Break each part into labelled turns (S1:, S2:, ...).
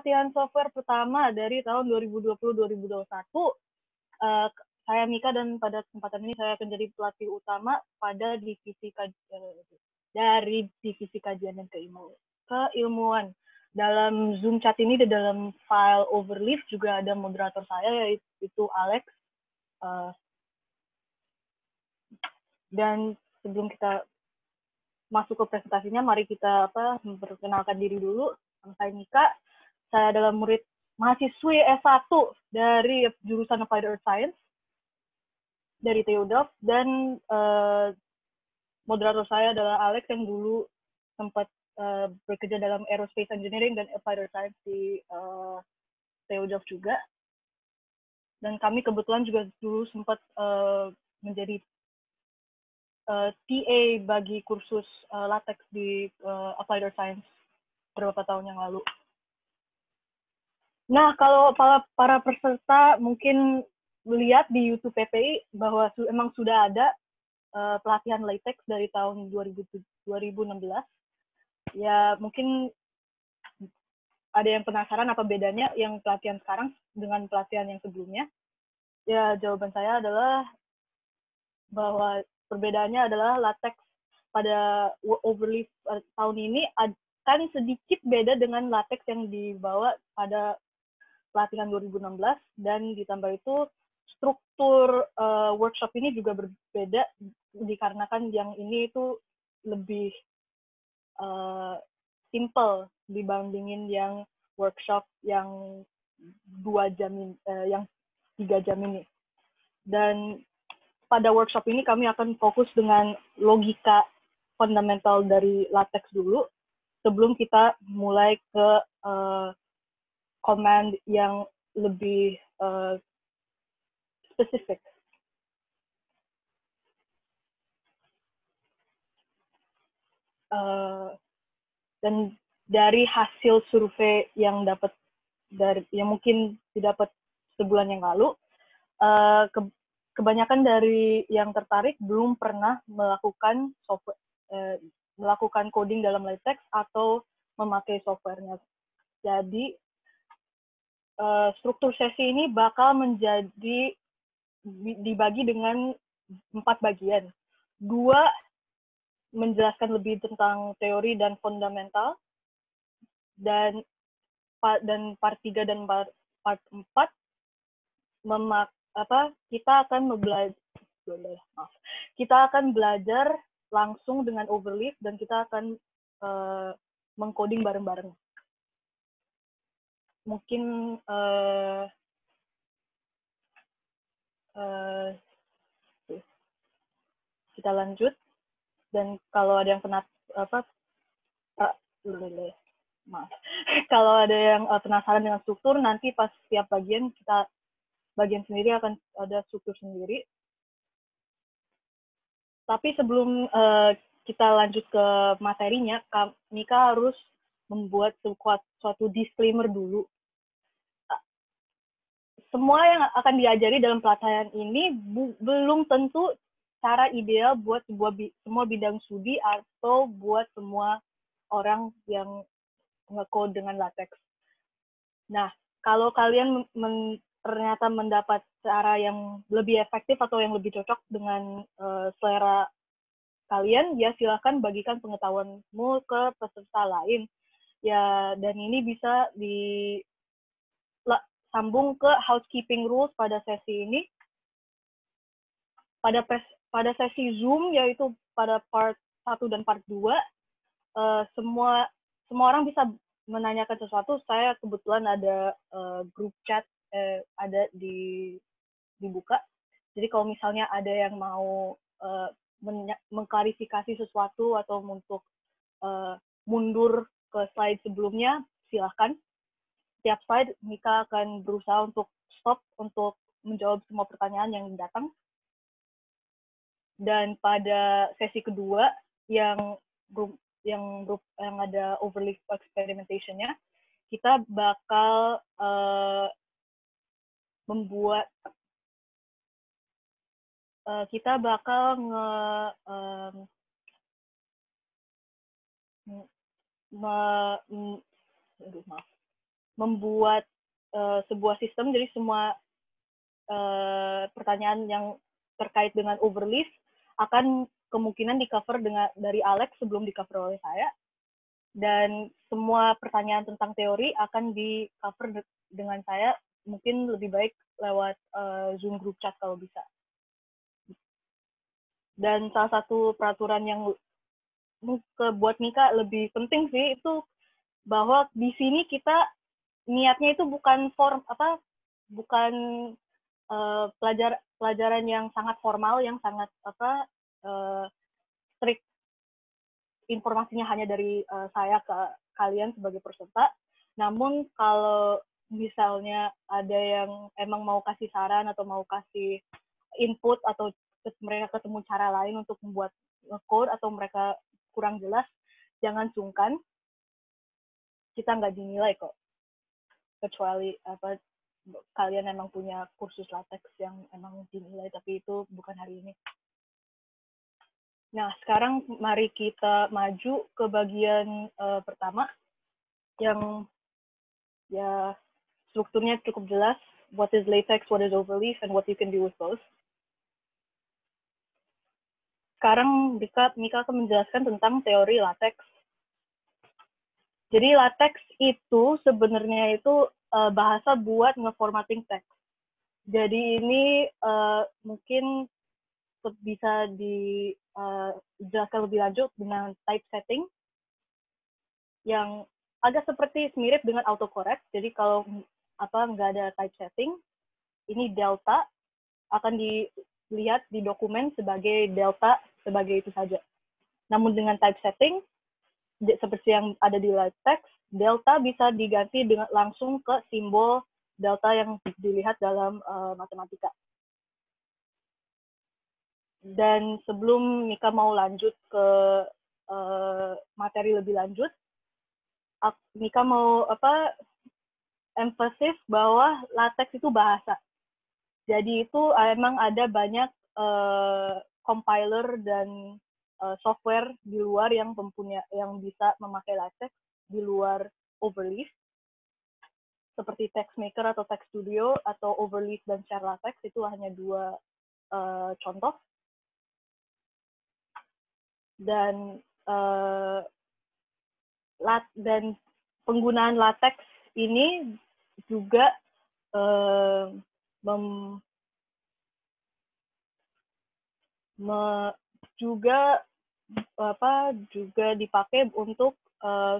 S1: pelatihan software pertama dari tahun 2020-2021. Saya Mika dan pada kesempatan ini saya akan jadi pelatih utama pada dari divisi kajian dan keilmuan. Dalam Zoom chat ini, di dalam file overleaf juga ada moderator saya, yaitu Alex. Dan sebelum kita masuk ke presentasinya, mari kita memperkenalkan diri dulu. Saya Mika, saya adalah murid mahasiswi S1 dari jurusan Applied Earth Science dari TU Delft, dan moderator saya adalah Alex yang dulu sempat bekerja dalam Aerospace Engineering dan Applied Earth Science di TU Delft juga. Dan kami kebetulan juga dulu sempat menjadi TA bagi kursus latex di Applied Earth Science beberapa tahun yang lalu. Nah, kalau para peserta mungkin melihat di YouTube PPI bahwa emang sudah ada pelatihan latex dari tahun 2016. Ya, mungkin ada yang penasaran apa bedanya yang pelatihan sekarang dengan pelatihan yang sebelumnya. Ya, jawaban saya adalah bahwa perbedaannya adalah latex pada overleaf tahun ini akan sedikit beda dengan latex yang dibawa pada pelatihan 2016, dan ditambah itu struktur workshop ini juga berbeda dikarenakan yang ini itu lebih simple dibandingin yang workshop yang 2 jam yang 3 jam ini. Dan pada workshop ini kami akan fokus dengan logika fundamental dari latex dulu sebelum kita mulai ke command yang lebih spesifik. Dan dari hasil survei yang mungkin didapat sebulan yang lalu, kebanyakan dari yang tertarik belum pernah melakukan melakukan coding dalam latex atau memakai softwarenya. Jadi struktur sesi ini bakal dibagi dengan 4 bagian. 2 menjelaskan lebih tentang teori dan fundamental, dan part 3 dan part 4 kita akan belajar langsung dengan overleaf dan kita akan mengcoding bareng-bareng. Mungkin kita lanjut, dan kalau ada yang kalau ada yang penasaran dengan struktur, nanti pas setiap bagian sendiri akan ada struktur sendiri. Tapi sebelum kita lanjut ke materinya, Mika harus membuat suatu disclaimer dulu. Semua yang akan diajari dalam pelatihan ini belum tentu cara ideal buat semua bidang studi atau buat semua orang yang nge-code dengan latex. Nah, kalau kalian ternyata mendapat cara yang lebih efektif atau yang lebih cocok dengan selera kalian, ya silahkan bagikan pengetahuanmu ke peserta lain. Ya, dan ini bisa sambung ke housekeeping rules pada sesi ini. Pada sesi Zoom, yaitu pada part 1 dan part 2, semua orang bisa menanyakan sesuatu. Saya kebetulan ada grup chat ada dibuka. Jadi kalau misalnya ada yang mau mengklarifikasi sesuatu atau untuk mundur ke slide sebelumnya, silahkan. Setiap slide Mika akan berusaha untuk stop untuk menjawab semua pertanyaan yang datang. Dan pada sesi kedua yang ada overleaf experimentation-nya, kita bakal membuat sebuah sistem, jadi semua pertanyaan yang terkait dengan overleaf akan kemungkinan di cover dari Alex sebelum di cover oleh saya, dan semua pertanyaan tentang teori akan di cover dengan saya, mungkin lebih baik lewat Zoom group chat kalau bisa. Dan salah satu peraturan yang buat Mika lebih penting sih itu bahwa di sini kita niatnya itu bukan bukan pelajaran yang sangat formal, yang sangat strict, informasinya hanya dari saya ke kalian sebagai peserta. Namun kalau misalnya ada yang emang mau kasih saran atau mau kasih input atau mereka ketemu cara lain untuk membuat code atau mereka kurang jelas, jangan sungkan. Kita nggak dinilai kok, kecuali kalian emang punya kursus latex yang emang dinilai, tapi itu bukan hari ini. Nah, sekarang mari kita maju ke bagian pertama yang ya strukturnya cukup jelas. What is latex, what is overleaf, and what you can do with both. Sekarang Mika akan menjelaskan tentang teori latex. Jadi latex itu sebenarnya itu bahasa buat nge-formatting teks. Jadi ini mungkin bisa dijelaskan lebih lanjut dengan typesetting yang agak seperti mirip dengan autocorrect. Jadi kalau nggak ada typesetting, ini delta akan dilihat di dokumen sebagai delta, sebagai itu saja. Namun dengan typesetting, seperti yang ada di latex, delta bisa diganti dengan langsung ke simbol delta yang dilihat dalam matematika. Dan sebelum Mika mau lanjut ke materi lebih lanjut, Mika mau emphasis bahwa latex itu bahasa. Jadi itu emang ada banyak compiler dan software di luar yang bisa memakai latex di luar overleaf, seperti TextMaker atau TextStudio atau overleaf dan share latex. Itu hanya dua contoh. Dan penggunaan latex ini juga juga dipakai untuk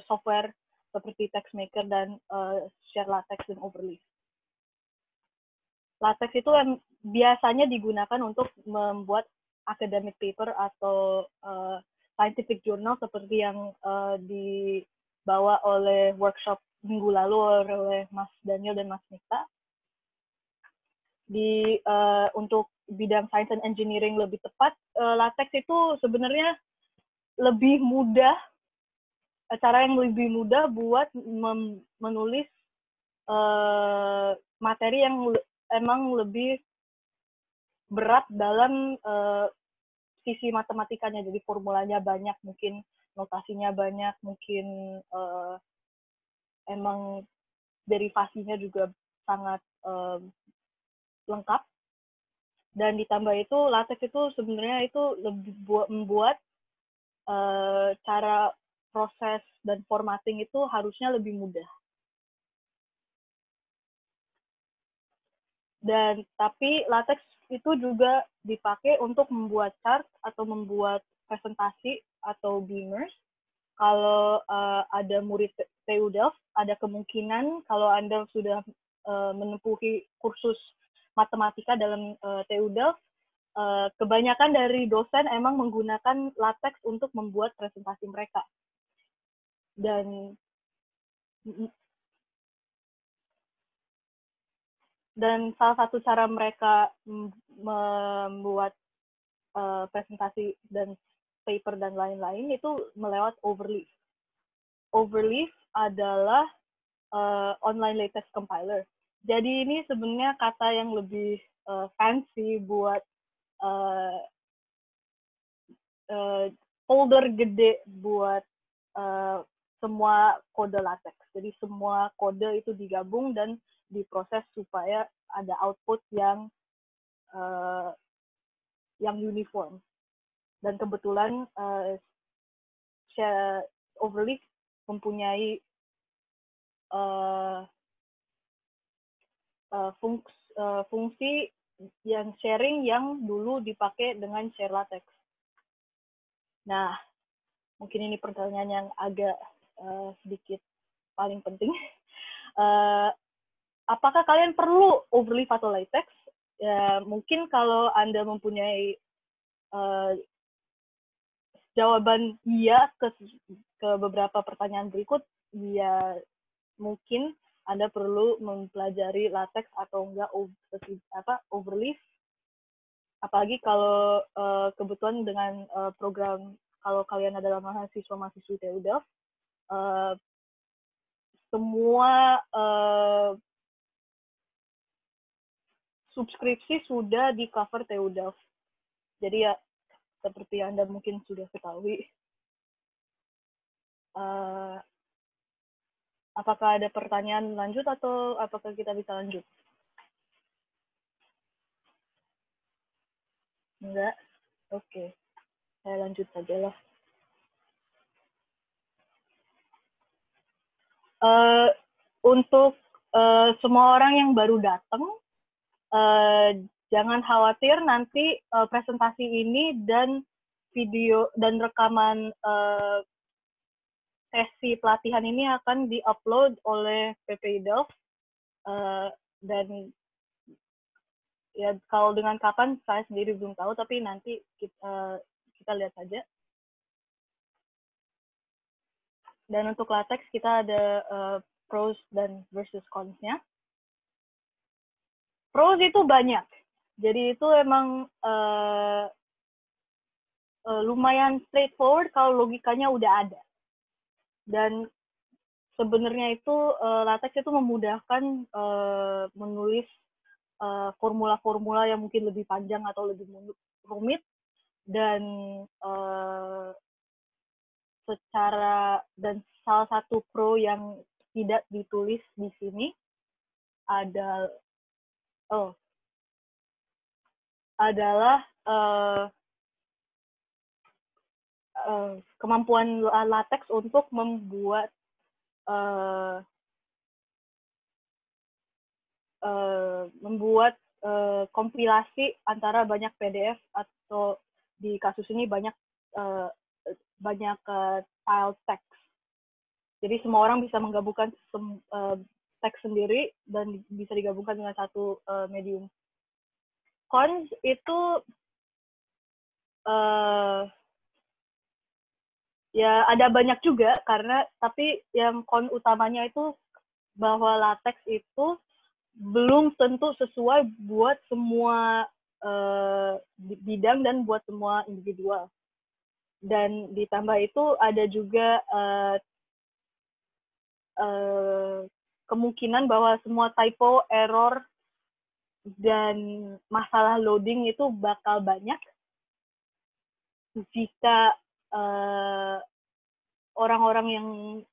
S1: software seperti TextMaker dan share latex dan overleaf. Latex itu biasanya digunakan untuk membuat academic paper atau scientific journal seperti yang dibawa oleh workshop minggu lalu oleh Mas Daniel dan Mas Nikta. Untuk bidang science and engineering lebih tepat, latex itu sebenarnya lebih mudah, cara yang lebih mudah buat menulis materi yang emang lebih berat dalam sisi matematikanya. Jadi formulanya banyak, mungkin notasinya banyak, mungkin emang derivasinya juga sangat lengkap. Dan ditambah itu latex itu sebenarnya itu lebih membuat cara proses dan formatting itu harusnya lebih mudah. Tapi latex itu juga dipakai untuk membuat chart atau membuat presentasi atau beamers. Kalau ada murid TU Delft, ada kemungkinan kalau Anda sudah menempuhi kursus matematika dalam TU Delft, kebanyakan dari dosen emang menggunakan latex untuk membuat presentasi mereka. Dan salah satu cara mereka membuat presentasi dan paper dan lain-lain itu melewat overleaf. Overleaf adalah online latex compiler. Jadi ini sebenarnya kata yang lebih fancy buat folder gede buat semua kode LaTeX. Jadi semua kode itu digabung dan diproses supaya ada output yang uniform. Dan kebetulan Overleaf mempunyai fungsi yang sharing yang dulu dipakai dengan share LaTeX. Nah, mungkin ini pertanyaan yang agak sedikit paling penting. Apakah kalian perlu Overleaf atau LaTeX? Ya, mungkin kalau Anda mempunyai jawaban iya ke beberapa pertanyaan berikut, ya mungkin Anda perlu mempelajari LaTeX atau enggak Overleaf. Apalagi kalau kebetulan dengan program, kalau kalian adalah mahasiswa-mahasiswi TU Delft, semua subskripsi sudah di cover TU Delft. Jadi ya, seperti Anda mungkin sudah ketahui. Apakah ada pertanyaan lanjut atau apakah kita bisa lanjut? Enggak? Oke. Saya lanjut saja lah. Untuk semua orang yang baru datang, jangan khawatir, nanti presentasi ini dan video dan rekaman sesi pelatihan ini akan di-upload oleh PPI Delft, dan ya kalau dengan kapan saya sendiri belum tahu, tapi nanti kita lihat saja. Dan untuk LaTeX kita ada pros dan versus cons-nya. Pros itu banyak, jadi itu emang lumayan straightforward kalau logikanya udah ada. Dan sebenarnya itu LaTeX itu memudahkan menulis formula-formula yang mungkin lebih panjang atau lebih rumit, dan salah satu pro yang tidak ditulis di sini adalah kemampuan LaTeX untuk membuat kompilasi antara banyak PDF, atau di kasus ini banyak file teks. Jadi semua orang bisa menggabungkan teks sendiri dan bisa digabungkan dengan satu medium. Cons itu ya ada banyak juga, tapi yang con utamanya itu bahwa LaTeX itu belum tentu sesuai buat semua bidang dan buat semua individual. Dan ditambah itu ada juga kemungkinan bahwa semua typo, error, dan masalah loading itu bakal banyak jika orang-orang yang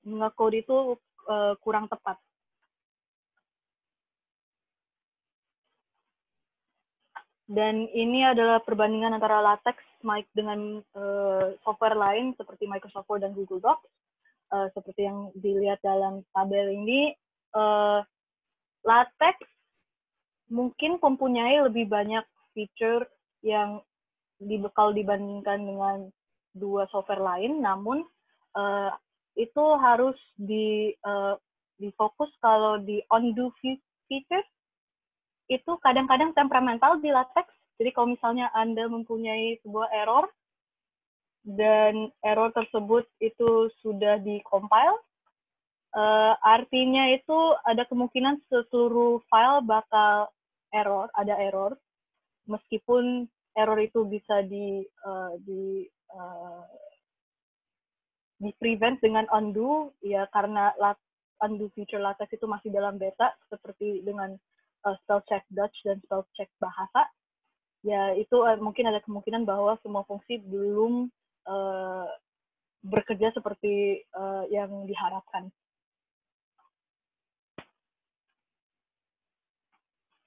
S1: nge-code itu kurang tepat. Dan ini adalah perbandingan antara LaTeX dengan software lain seperti Microsoft Word dan Google Docs. Seperti yang dilihat dalam tabel ini, LaTeX mungkin mempunyai lebih banyak fitur yang kalau dibandingkan dengan dua software lain, namun itu harus difokus kalau di undo feature itu kadang-kadang temperamental di LaTeX. Jadi kalau misalnya Anda mempunyai sebuah error dan error tersebut itu sudah di-compile, artinya itu ada kemungkinan seluruh file bakal ada error, meskipun error itu bisa di-prevent dengan undo, ya karena undo feature LaTeX itu masih dalam beta, seperti dengan spell check Dutch dan spell check bahasa, ya itu mungkin ada kemungkinan bahwa semua fungsi belum bekerja seperti yang diharapkan.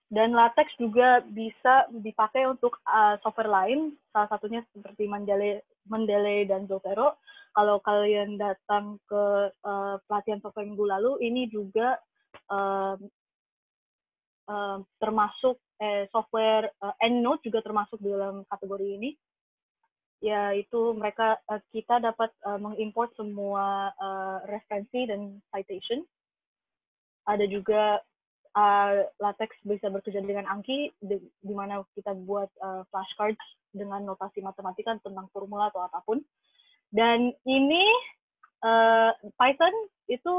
S1: Dan LaTeX juga bisa dipakai untuk software lain, salah satunya seperti Mendeley dan Zotero. Kalau kalian datang ke pelatihan software minggu lalu, ini juga termasuk software EndNote juga termasuk di dalam kategori ini, yaitu kita dapat mengimport semua referensi dan citation. Ada juga LaTeX bisa bekerja dengan Anki, di mana kita buat flashcards dengan notasi matematika tentang formula atau apapun. Dan ini Python itu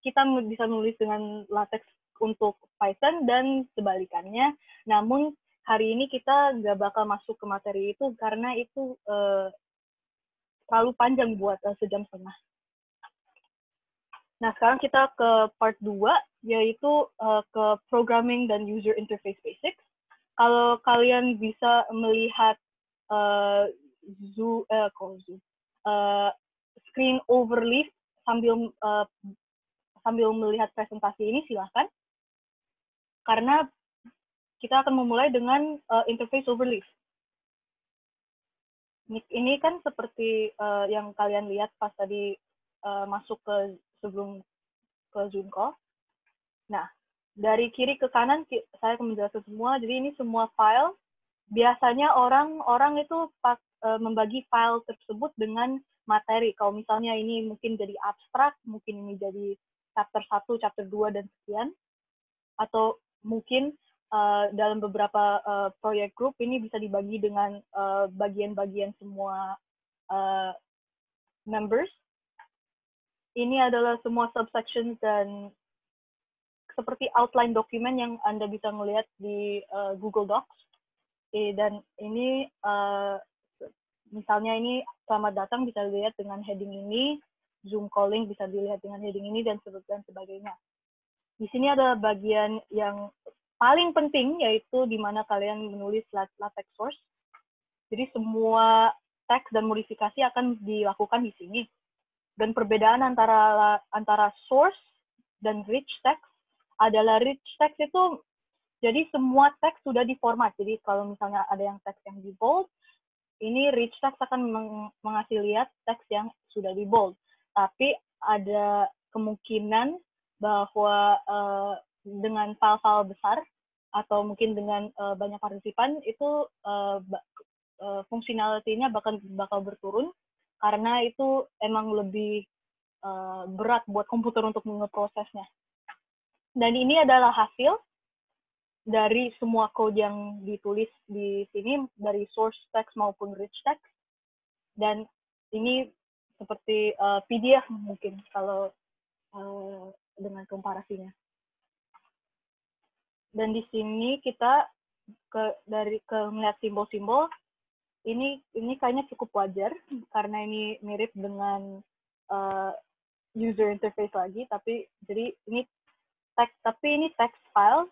S1: kita bisa menulis dengan LaTeX untuk Python dan sebalikannya. Namun hari ini kita nggak bakal masuk ke materi itu karena itu terlalu panjang buat sejam setengah. Nah, sekarang kita ke part 2, yaitu ke programming dan user interface basics. Kalau kalian bisa melihat screen overlay sambil melihat presentasi ini, silahkan. Karena kita akan memulai dengan interface overlay. Ini kan seperti yang kalian lihat pas tadi masuk ke sebelum ke Zoom call. Nah, dari kiri ke kanan saya akan menjelaskan semua. Jadi ini semua file. Biasanya orang itu membagi file tersebut dengan materi. Kalau misalnya ini mungkin jadi abstrak, mungkin ini jadi chapter 1, chapter 2, dan sekian. Atau mungkin dalam beberapa proyek grup ini bisa dibagi dengan bagian-bagian semua members. Ini adalah semua subsections dan seperti outline dokumen yang Anda bisa melihat di Google Docs. Dan ini misalnya ini selamat datang bisa dilihat dengan heading ini, Zoom calling bisa dilihat dengan heading ini, dan sebagainya. Di sini ada bagian yang paling penting, yaitu di mana kalian menulis LaTeX source. Jadi semua teks dan modifikasi akan dilakukan di sini. Dan perbedaan antara source dan rich text adalah rich text itu jadi semua teks sudah diformat. Jadi kalau misalnya ada yang teks yang di bold, ini rich text akan mengasih lihat teks yang sudah di bold. Tapi ada kemungkinan bahwa dengan file-file besar atau mungkin dengan banyak partisipan itu fungsionalitinya bakal berturun karena itu emang lebih berat buat komputer untuk ngeprosesnya. Dan ini adalah hasil dari semua code yang ditulis di sini, dari source text maupun rich text. Dan ini seperti PDF mungkin kalau dengan komparasinya. Dan di sini kita melihat simbol-simbol, ini kayaknya cukup wajar karena ini mirip dengan user interface lagi, tapi jadi ini text, tapi ini text file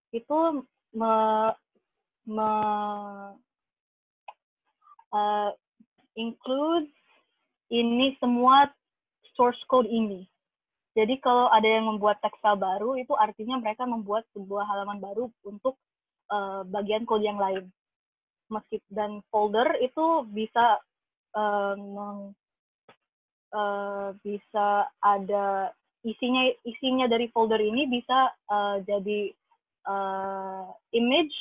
S1: itu include ini semua source code ini. Jadi kalau ada yang membuat text file baru, itu artinya mereka membuat sebuah halaman baru untuk bagian code yang lain. Dan folder itu bisa bisa ada isinya dari folder ini bisa jadi image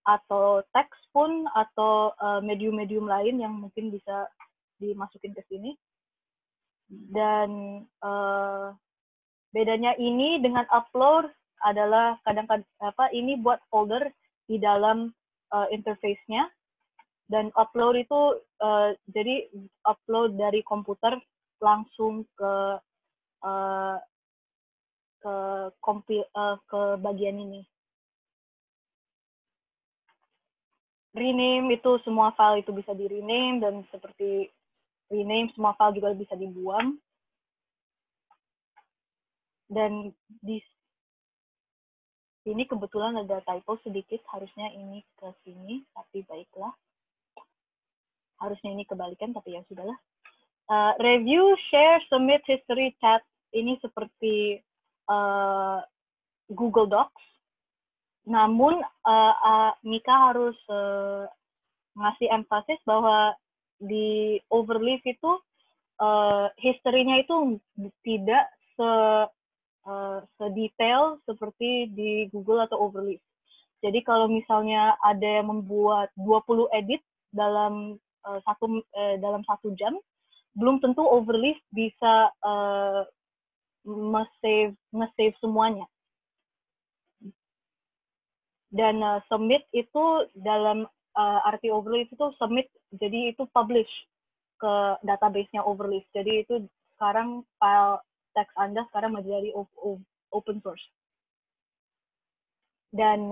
S1: atau teks pun atau medium-medium lain yang mungkin bisa dimasukin ke sini. Dan bedanya ini dengan upload adalah kadang-kadang ini buat folder di dalam interface-nya, dan upload itu jadi upload dari komputer langsung ke bagian ini. Rename itu semua file itu bisa di rename, dan seperti rename semua file juga bisa dibuang. Dan di ini kebetulan ada typo sedikit, harusnya ini ke sini, tapi baiklah. Harusnya ini kebalikan, tapi ya sudahlah. Review, share, submit, history, chat ini seperti Google Docs. Namun Mika harus ngasih emphasis bahwa di Overleaf itu history-nya itu tidak sedetail seperti di Google atau Overleaf. Jadi kalau misalnya ada yang membuat 20 edit dalam satu jam, belum tentu Overleaf bisa nge-save semuanya. Dan submit itu dalam arti Overleaf itu submit, jadi itu publish ke database-nya Overleaf. Jadi itu sekarang file teks Anda sekarang menjadi open source. Dan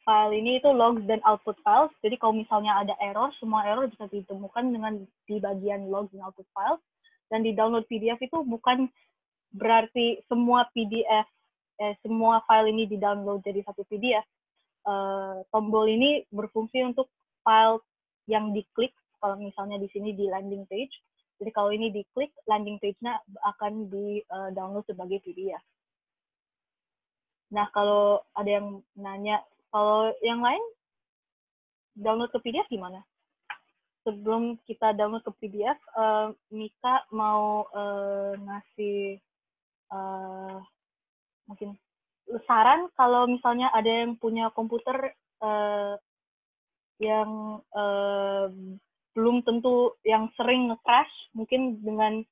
S1: file ini itu logs dan output files. Jadi kalau misalnya ada error, semua error bisa ditemukan di bagian logs dan output files. Dan di download PDF itu bukan berarti semua PDF, semua file ini di-download jadi satu PDF. Tombol ini berfungsi untuk file yang diklik, kalau misalnya di sini di landing page. Jadi kalau ini diklik, landing page-nya akan di-download sebagai PDF. Nah, kalau ada yang nanya, kalau yang lain, download ke PDF gimana? Sebelum kita download ke PDF, Mika mau ngasih mungkin saran kalau misalnya ada yang punya komputer yang belum tentu yang sering nge-crash, mungkin dengan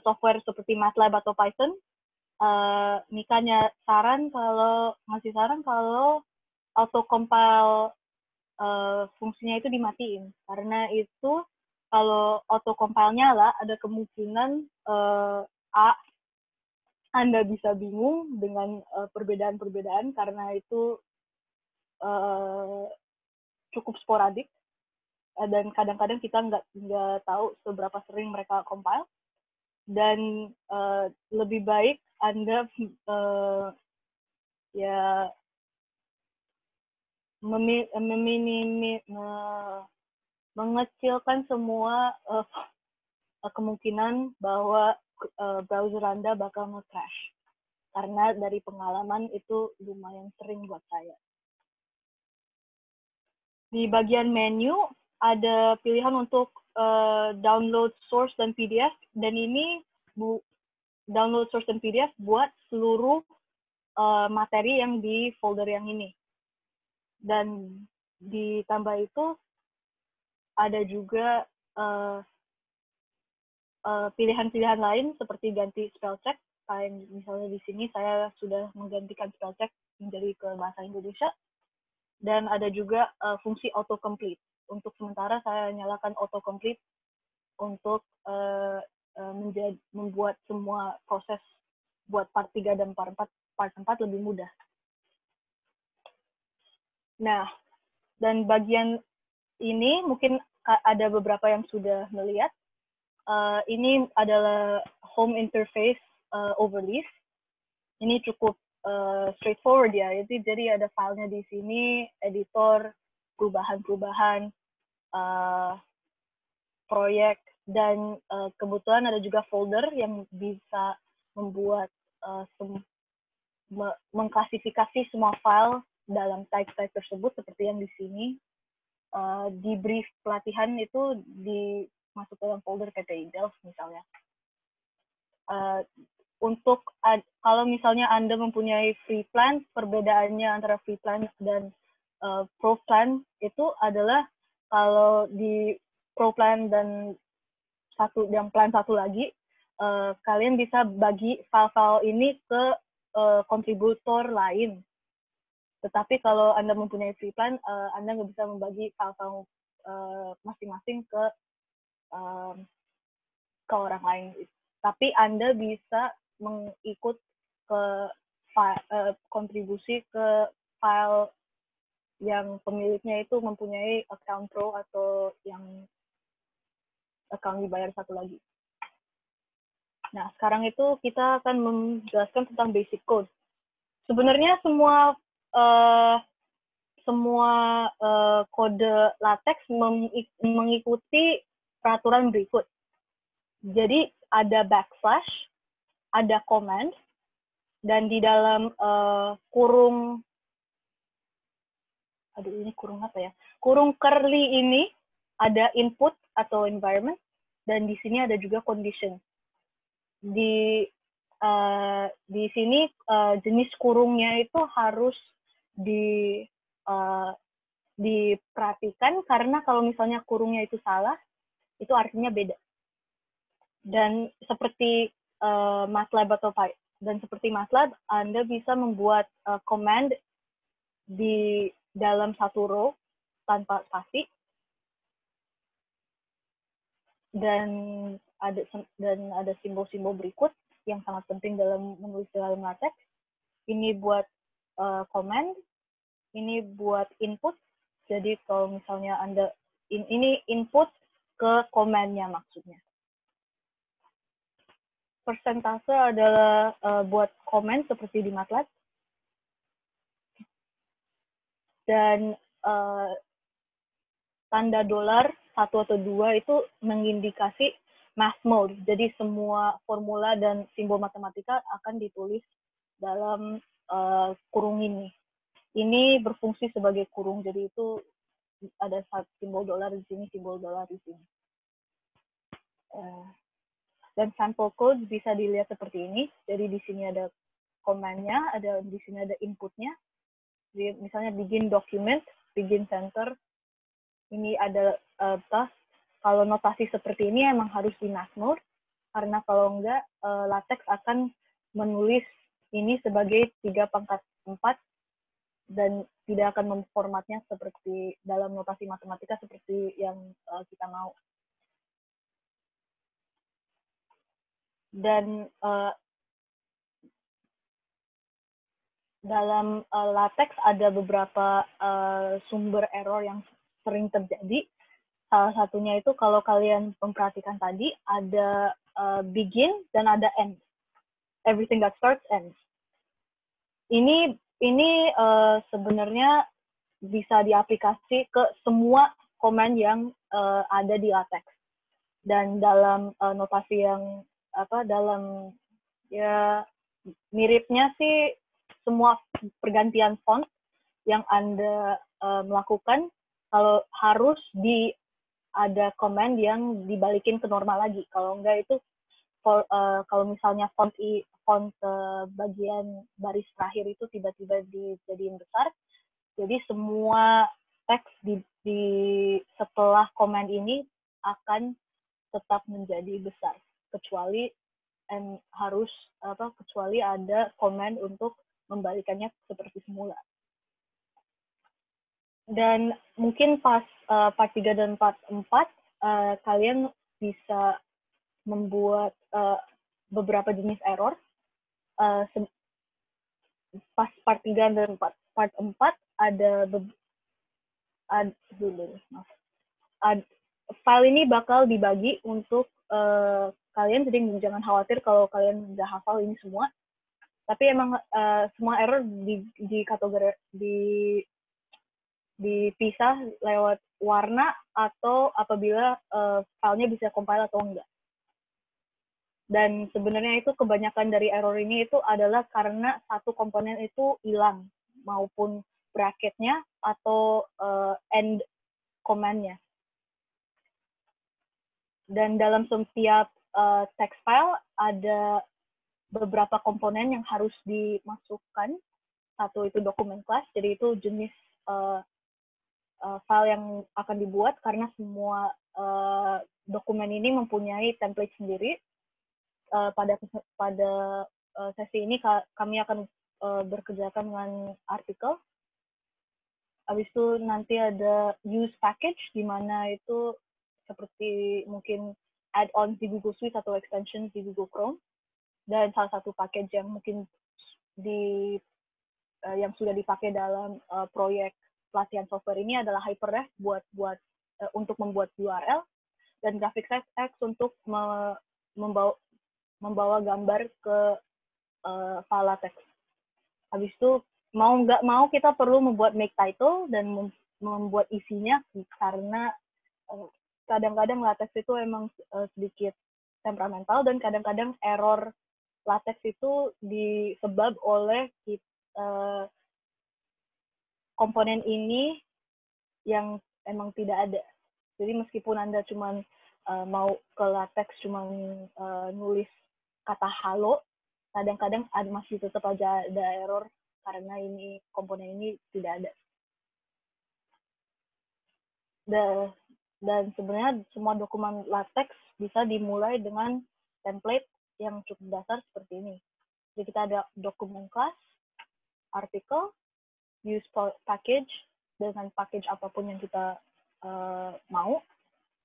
S1: software seperti MATLAB atau Python, Mika ngasih saran kalau auto-compile fungsinya itu dimatiin. Karena itu kalau auto-compile nyala, ada kemungkinan Anda bisa bingung dengan perbedaan-perbedaan karena itu cukup sporadik. Dan kadang-kadang kita nggak tahu seberapa sering mereka compile, dan lebih baik Anda ya mengecilkan semua kemungkinan bahwa browser Anda bakal nge-crash, karena dari pengalaman itu lumayan sering buat saya. Di bagian menu ada pilihan untuk download source dan PDF, dan ini download source dan PDF buat seluruh materi yang di folder yang ini. Dan ditambah itu ada juga pilihan-pilihan lain seperti ganti spell check. Kayak misalnya di sini saya sudah menggantikan spell check menjadi ke bahasa Indonesia. Dan ada juga fungsi autocomplete. Untuk sementara saya nyalakan autocomplete untuk membuat semua proses buat part 3 dan part 4 lebih mudah. Nah, dan bagian ini mungkin ada beberapa yang sudah melihat. Ini adalah home interface Overleaf. Ini cukup straightforward ya. Jadi ada filenya di sini, editor, perubahan-perubahan, proyek, dan kebetulan ada juga folder yang bisa membuat mengklasifikasi semua file dalam type-type tersebut seperti yang di sini. Di brief pelatihan itu dimasuk dalam folder PPI Delft misalnya. Untuk kalau misalnya Anda mempunyai free plan, perbedaannya antara free plan dan pro plan itu adalah kalau di pro plan dan yang plan satu lagi, kalian bisa bagi file-file ini ke kontributor lain. Tetapi kalau Anda mempunyai free plan, Anda nggak bisa membagi file-file masing-masing ke orang lain. Tapi Anda bisa mengikut ke kontribusi ke file yang pemiliknya itu mempunyai account pro atau yang account dibayar satu lagi. Nah, sekarang itu kita akan menjelaskan tentang basic code. Sebenarnya semua kode LaTeX mengikuti peraturan berikut. Jadi ada backslash, ada command, dan di dalam kurung apa ya? Kurung curly ini ada input atau environment, dan di sini ada juga condition. Di sini jenis kurungnya itu harus diperhatikan, karena kalau misalnya kurungnya itu salah, itu artinya beda. Dan seperti MATLAB atau MATLAB, Anda bisa membuat command di dalam satu row tanpa spasi, dan ada simbol-simbol berikut yang sangat penting dalam menulis dalam LaTeX. Ini buat command, ini buat input. Jadi kalau misalnya Anda ini input ke command-nya maksudnya. Persentase adalah buat command seperti di MATLAB. Dan tanda dolar 1 atau 2 itu mengindikasi math mode. Jadi semua formula dan simbol matematika akan ditulis dalam kurung ini. Ini berfungsi sebagai kurung, jadi itu ada simbol dolar di sini, simbol dolar di sini. Dan sample code bisa dilihat seperti ini. Jadi di sini ada command-nya, di sini ada input-nya. Misalnya begin document, begin center. Ini ada kalau notasi seperti ini emang harus di math mode, karena kalau enggak LaTeX akan menulis ini sebagai 3/4 dan tidak akan memformatnya seperti dalam notasi matematika seperti yang kita mau. Dan dalam LaTeX ada beberapa sumber error yang sering terjadi. Salah satunya itu kalau kalian memperhatikan tadi, ada begin dan ada end. Everything that starts ends. Ini sebenarnya bisa diaplikasi ke semua command yang ada di LaTeX. Dan dalam notasi yang dalam ya miripnya sih, semua pergantian font yang Anda melakukan, kalau harus ada command yang dibalikin ke normal lagi. Kalau enggak itu kalau misalnya font bagian baris terakhir itu tiba-tiba dijadiin besar, jadi semua teks di setelah command ini akan tetap menjadi besar, kecuali ada command untuk membalikannya seperti semula. Dan mungkin pas part 3 dan part 4 kalian bisa membuat beberapa jenis error. Pas part 3 dan part 4 file ini bakal dibagi untuk kalian, jadi jangan khawatir kalau kalian udah hafal ini semua. Tapi emang semua error dipisah lewat warna atau apabila filenya bisa compile atau enggak. Dan sebenarnya itu kebanyakan dari error ini itu adalah karena satu komponen itu hilang, maupun bracketnya atau end command-nya. Dan dalam setiap text file ada beberapa komponen yang harus dimasukkan. Satu itu document class, jadi itu jenis file yang akan dibuat, karena semua dokumen ini mempunyai template sendiri. Pada sesi ini kami akan bekerjakan dengan artikel. Habis itu nanti ada use package, di mana itu seperti mungkin add-ons di Google Suite atau extensions di Google Chrome. Dan salah satu package yang mungkin yang sudah dipakai dalam proyek pelatihan software ini adalah Hyperref untuk membuat URL, dan GraphicsX untuk membawa gambar ke file LaTeX. Habis itu mau nggak mau kita perlu membuat make title dan membuat isinya, karena kadang-kadang latex itu emang sedikit temperamental, dan kadang-kadang error latex itu disebab oleh komponen ini yang emang tidak ada. Jadi meskipun Anda cuma mau ke latex cuma nulis kata halo, kadang-kadang masih tetap aja ada error karena ini komponen ini tidak ada. Dan sebenarnya semua dokumen latex bisa dimulai dengan template yang cukup dasar seperti ini. Jadi kita ada dokumen class, artikel, use package dengan package apapun yang kita mau,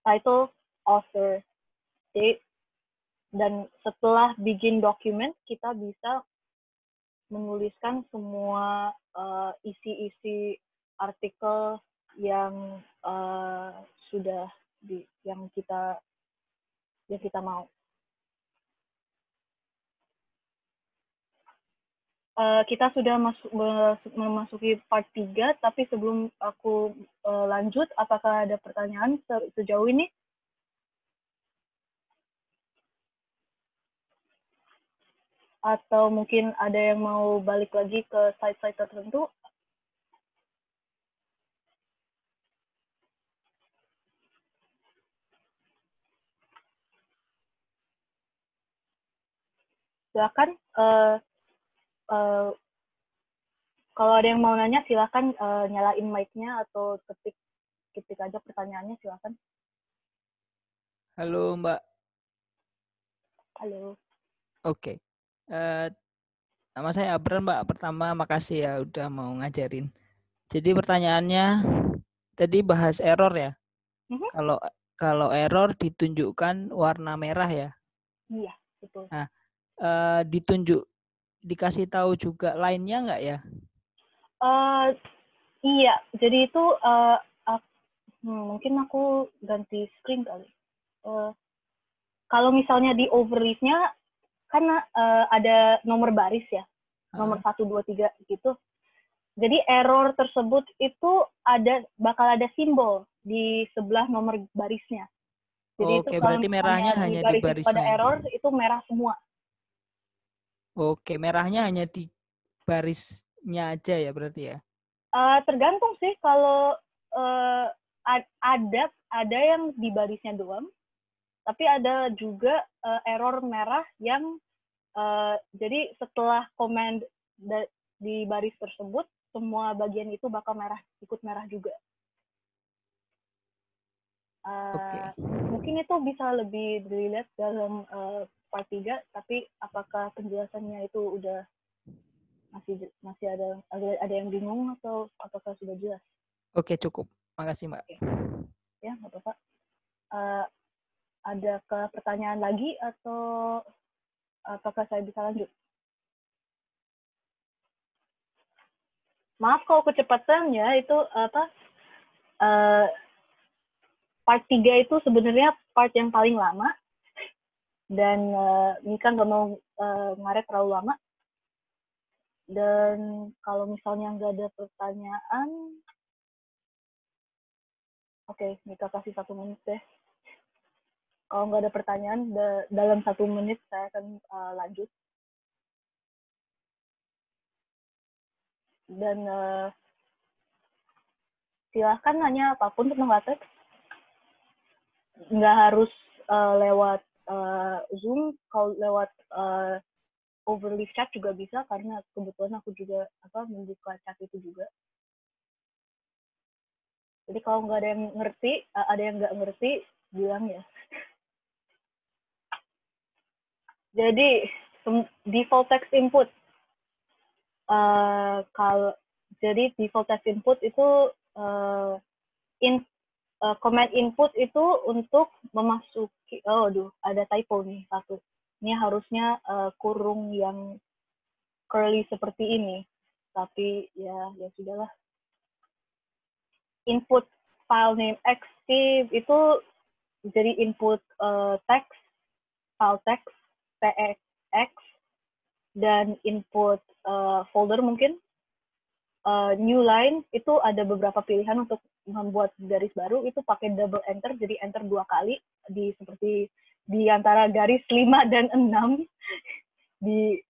S1: title, author, date, dan setelah bikin dokumen kita bisa menuliskan semua isi-isi artikel yang sudah yang kita mau. Kita sudah memasuki part 3, tapi sebelum aku lanjut, apakah ada pertanyaan sejauh ini? Atau mungkin ada yang mau balik lagi ke site-site tertentu? Silakan. Kalau ada yang mau nanya, silakan nyalain mic-nya atau ketik aja pertanyaannya, silakan.
S2: Halo Mbak.
S1: Halo.
S2: Oke. Nama saya Abram Mbak. Pertama makasih ya udah mau ngajarin. Jadi pertanyaannya tadi bahas error ya. Kalau error ditunjukkan warna merah ya.
S1: Iya, betul.
S2: Nah, dikasih tahu juga lainnya nggak ya?
S1: Iya, jadi itu mungkin aku ganti screen kali. Kalau misalnya di overleaf-nya kan ada nomor baris ya, nomor 1, 2, 3 gitu. Jadi error tersebut itu bakal ada simbol di sebelah nomor barisnya. Jadi
S2: Oke,
S1: itu kalau
S2: berarti merahnya
S1: misalnya di
S2: hanya di
S1: baris itu pada
S2: barisnya.
S1: error, itu merah semua.
S2: Oke, merahnya hanya di barisnya aja ya berarti ya?
S1: Tergantung sih, kalau ada yang di barisnya doang, tapi ada juga error merah yang jadi setelah komen di baris tersebut, semua bagian itu bakal ikut merah juga. Mungkin itu bisa lebih dilihat dalam part 3, tapi apakah penjelasannya itu udah masih ada yang bingung atau apakah sudah jelas?
S2: Oke, cukup. Makasih, Mbak.
S1: Oke. Ya, nggak apa-apa. Adakah pertanyaan lagi atau apakah saya bisa lanjut? Maaf kalau kecepatan ya, itu apa? Part 3 itu sebenarnya part yang paling lama, dan Mika nggak mau ngaret terlalu lama. Dan kalau misalnya nggak ada pertanyaan, oke, Mika kasih 1 menit deh. Kalau nggak ada pertanyaan, dalam 1 menit saya akan lanjut. Dan silahkan nanya apapun tentang latex. Nggak harus lewat Zoom, kalau lewat overleaf chat juga bisa, karena kebetulan aku juga membuka chat itu juga. Jadi kalau nggak ada yang ngerti, ada yang nggak ngerti, bilang ya. Jadi default text input, jadi default text input itu command input itu untuk memasuki, ada typo nih satu. Ini harusnya kurung yang curly seperti ini, tapi ya sudahlah. Input file name xt itu jadi input text, file text, tx, dan input folder mungkin. new line itu ada beberapa pilihan untuk membuat garis baru, itu pakai double enter, jadi enter 2 kali seperti di antara garis 5 dan 6 di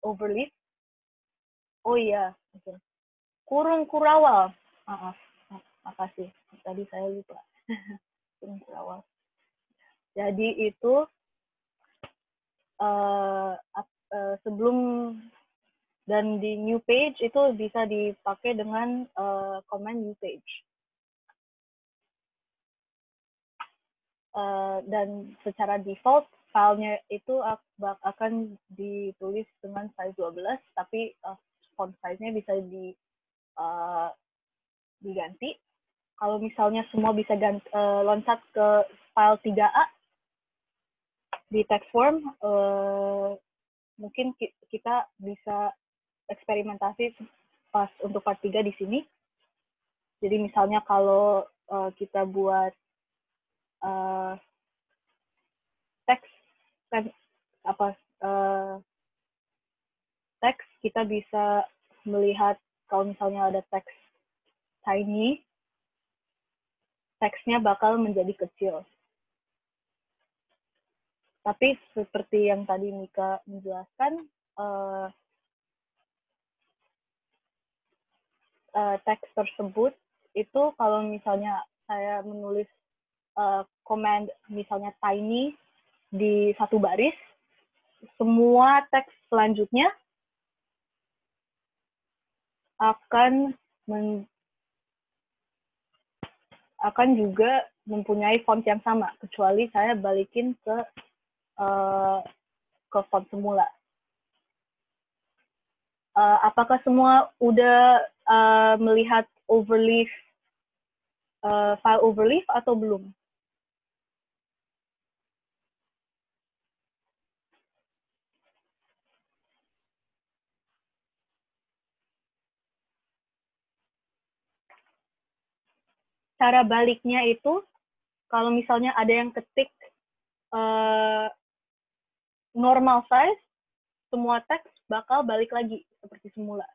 S1: overleaf. Oh iya, kurung kurawal. Makasih, tadi saya lupa. Kurung kurawal. Jadi itu sebelum dan di new page itu bisa dipakai dengan command new page. Dan secara default filenya itu akan ditulis dengan size 12, tapi font size-nya bisa diganti. Kalau misalnya semua bisa loncat ke file 3A di text form, mungkin kita bisa eksperimentasi pas untuk part 3 di sini. Jadi misalnya kalau kita buat teks teks, kita bisa melihat kalau misalnya ada teks tiny, teksnya bakal menjadi kecil. Tapi seperti yang tadi Mika menjelaskan, teks tersebut itu kalau misalnya saya menulis command misalnya tiny di satu baris, semua teks selanjutnya akan juga mempunyai font yang sama, kecuali saya balikin ke font semula. Apakah semua udah melihat overleaf, file overleaf atau belum? Cara baliknya itu, kalau misalnya ada yang ketik normal size, semua teks bakal balik lagi seperti semula.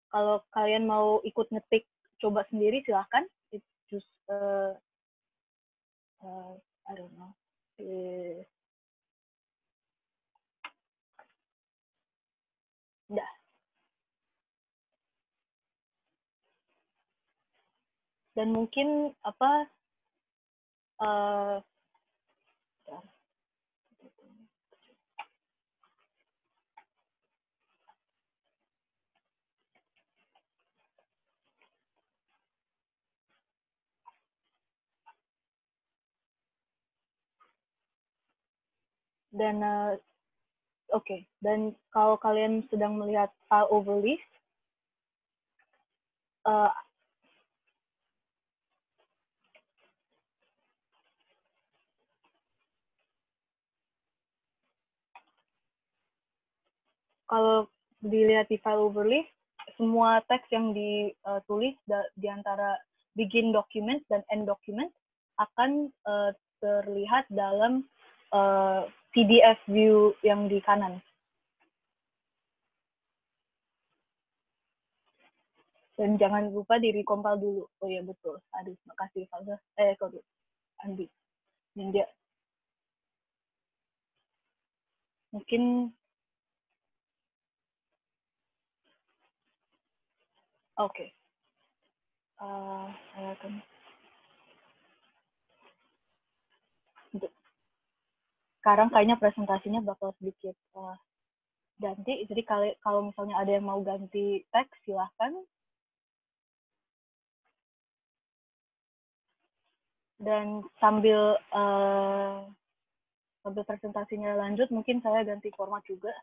S1: Kalau kalian mau ikut ngetik coba sendiri, silahkan. It's just I don't know. Udah. Dan mungkin dan Oke. Dan kalau kalian sedang melihat file overleaf, kalau dilihat di file overleaf, semua teks yang ditulis di antara begin document dan end document akan terlihat dalam PDF view yang di kanan. Dan jangan lupa di-recompile dulu. Oh iya, betul. Aduh, makasih Falsa. Andi. Dan dia mungkin oke. Saya akan sekarang kayaknya presentasinya bakal sedikit ganti. Jadi kalau misalnya ada yang mau ganti teks, silahkan. Dan sambil presentasinya lanjut, mungkin saya ganti format juga.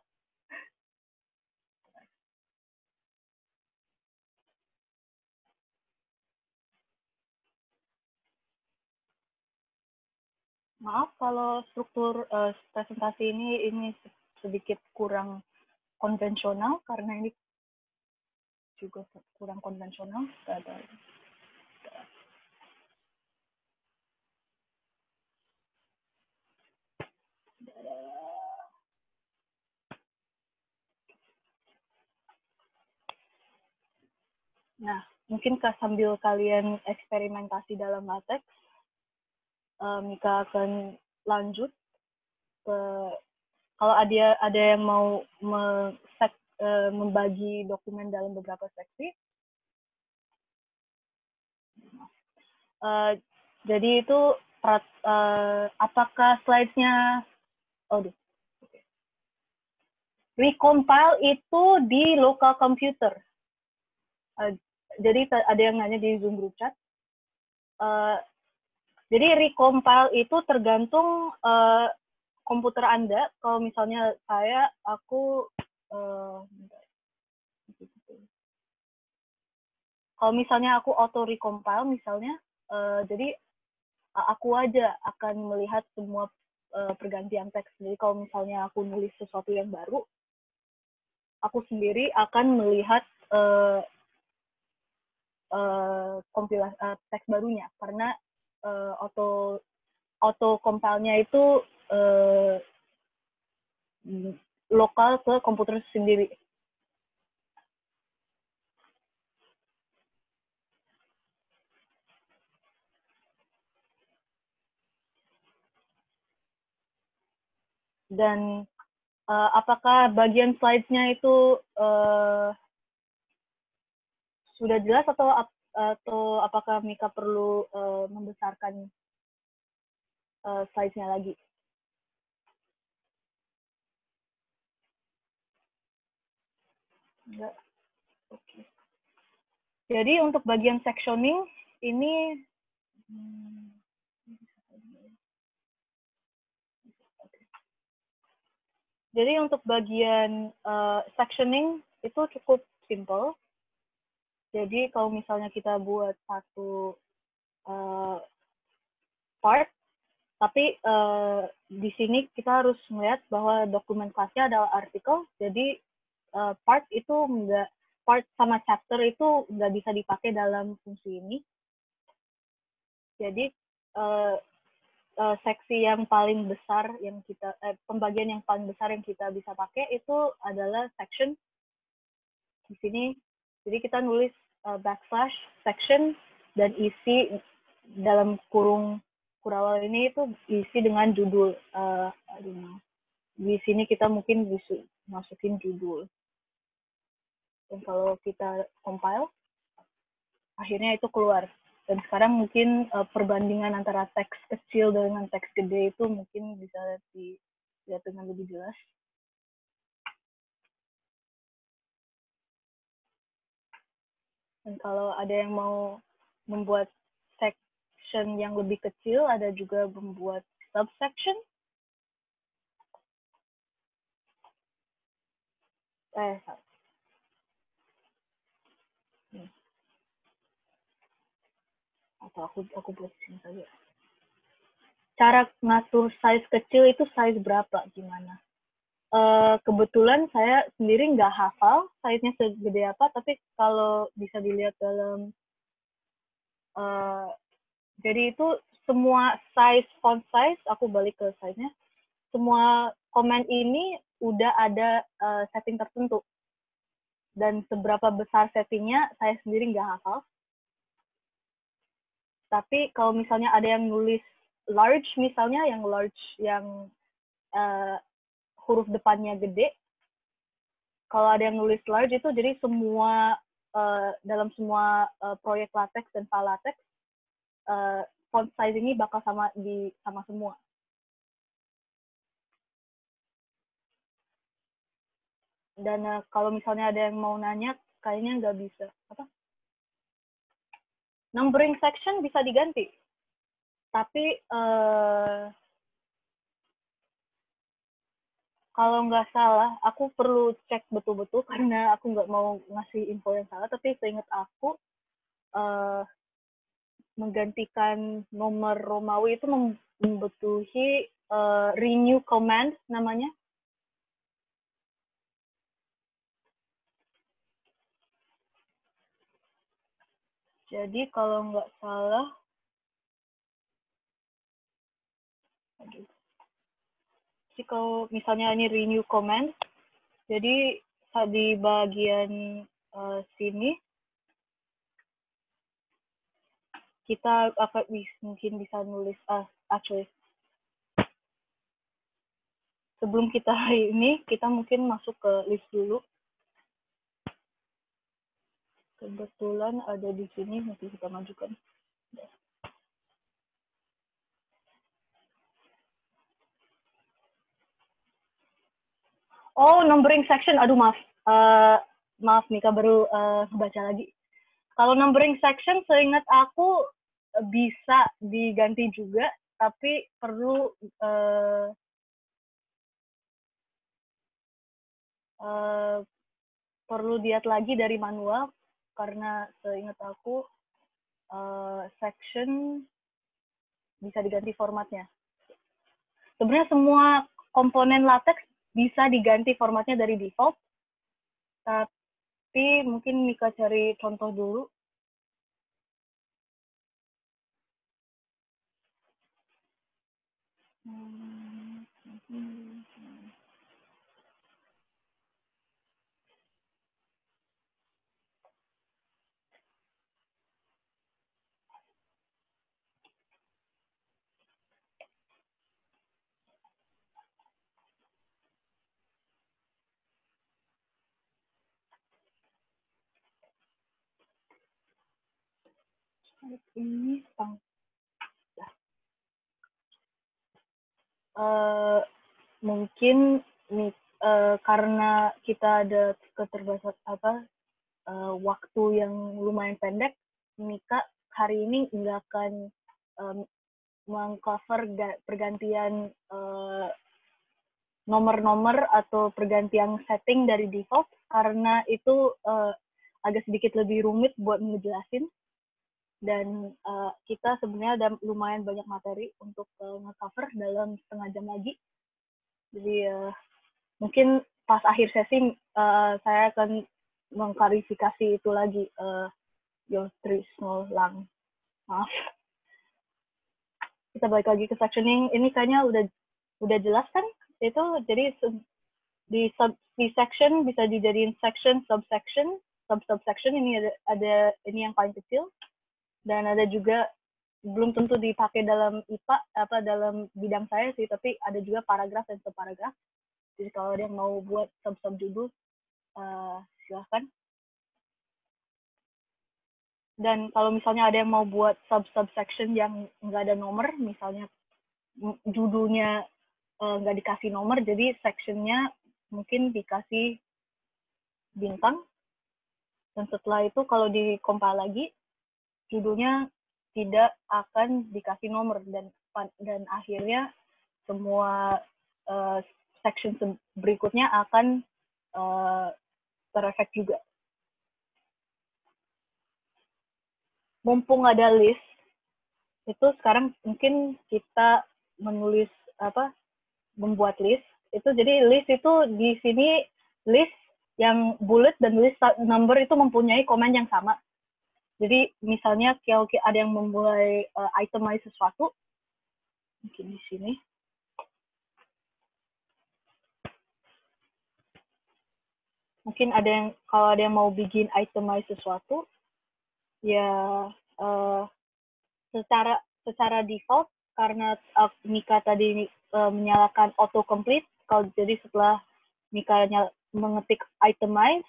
S1: Maaf kalau struktur presentasi ini sedikit kurang konvensional, karena ini juga kurang konvensional. Nah, mungkin sambil kalian eksperimentasi dalam latex, Mika akan lanjut ke, kalau ada yang mau membagi dokumen dalam beberapa seksi. Jadi itu apakah slide-nya, recompile itu di local computer. Jadi ada yang nanya di Zoom group chat. Jadi recompile itu tergantung komputer Anda. Kalau misalnya kalau misalnya aku auto recompile misalnya, jadi aku aja akan melihat semua pergantian teks. Jadi kalau misalnya aku nulis sesuatu yang baru, aku sendiri akan melihat kompilasi teks barunya, karena auto compile-nya itu lokal ke komputer sendiri. Dan apakah bagian slides-nya itu sudah jelas, atau apakah Mika perlu membesarkan slides-nya lagi? Enggak. Oke. Jadi untuk bagian sectioning ini jadi untuk bagian sectioning itu cukup simple. Jadi kalau misalnya kita buat satu part, tapi di sini kita harus melihat bahwa dokumen kelasnya adalah artikel, jadi part sama chapter itu nggak bisa dipakai dalam fungsi ini. Jadi seksi yang paling besar yang kita pembagian yang paling besar yang kita bisa pakai itu adalah section di sini. Jadi kita nulis backslash section dan isi dalam kurung kurawal ini itu isi dengan judul. Di sini kita mungkin bisa masukin judul. Dan kalau kita compile, akhirnya itu keluar. Dan sekarang mungkin perbandingan antara teks kecil dengan teks gede itu mungkin bisa dilihat dengan lebih jelas. Dan kalau ada yang mau membuat section yang lebih kecil, ada juga membuat subsection. Atau aku buat sini saja. Cara ngatur size kecil itu size berapa, gimana? Kebetulan saya sendiri nggak hafal size-nya segede apa, tapi kalau bisa dilihat dalam jadi itu semua font size, aku balik ke size-nya, semua komen ini udah ada setting tertentu, dan seberapa besar settingnya saya sendiri nggak hafal. Tapi kalau misalnya ada yang nulis large, misalnya yang huruf depannya gede, kalau ada yang nulis large itu jadi semua dalam semua proyek latex dan file latex font size ini bakal sama semua. Dan kalau misalnya ada yang mau nanya, kayaknya nggak bisa. Numbering section bisa diganti, tapi kalau nggak salah, aku perlu cek betul-betul karena aku nggak mau ngasih info yang salah, tapi seingat aku menggantikan nomor Romawi itu membutuhi renew command namanya. Jadi kalau nggak salah, jadi kalau misalnya ini renew command, jadi di bagian sini kita akan mungkin bisa nulis actually sebelum kita ini kita mungkin masuk ke list dulu. Kebetulan ada di sini, nanti kita majukan. Oh, numbering section. Aduh, maaf. Maaf, Mika baru baca lagi. Kalau numbering section, seingat aku bisa diganti juga, tapi perlu lihat lagi dari manual, karena seingat aku section bisa diganti formatnya. Sebenarnya semua komponen LaTeX bisa diganti formatnya dari default, tapi mungkin Mika cari contoh dulu. Ini mungkin karena kita ada keterbatasan waktu yang lumayan pendek, Mika hari ini nggak akan mengcover pergantian nomor-nomor atau pergantian setting dari default, karena itu agak sedikit lebih rumit buat ngejelasin. Dan kita sebenarnya ada lumayan banyak materi untuk nge-cover dalam setengah jam lagi. Jadi mungkin pas akhir sesi saya akan mengklarifikasi itu lagi. Lang. Maaf. Kita balik lagi ke sectioning. Ini kayaknya udah jelas kan? Itu jadi di section bisa dijadiin section, subsection, subsection. Ini ada ini yang paling kecil. Dan ada juga belum tentu dipakai dalam IPA dalam bidang saya sih, tapi ada juga paragraf dan subparagraf. Jadi kalau ada yang mau buat sub judul silahkan. Dan kalau misalnya ada yang mau buat subsection yang nggak ada nomor, misalnya judulnya nggak dikasih nomor, jadi sectionnya mungkin dikasih bintang. Dan setelah itu kalau dikompil lagi, judulnya tidak akan dikasih nomor, dan akhirnya semua section berikutnya akan terefek juga. Mumpung ada list, itu sekarang mungkin kita membuat list. Itu jadi list itu di sini list yang bullet dan list number itu mempunyai komen yang sama. Jadi misalnya kalau ada yang memulai itemize sesuatu, mungkin di sini. Mungkin kalau ada yang mau bikin itemize sesuatu, ya secara default, karena Mika tadi menyalakan autocomplete, jadi setelah Mika mengetik itemize,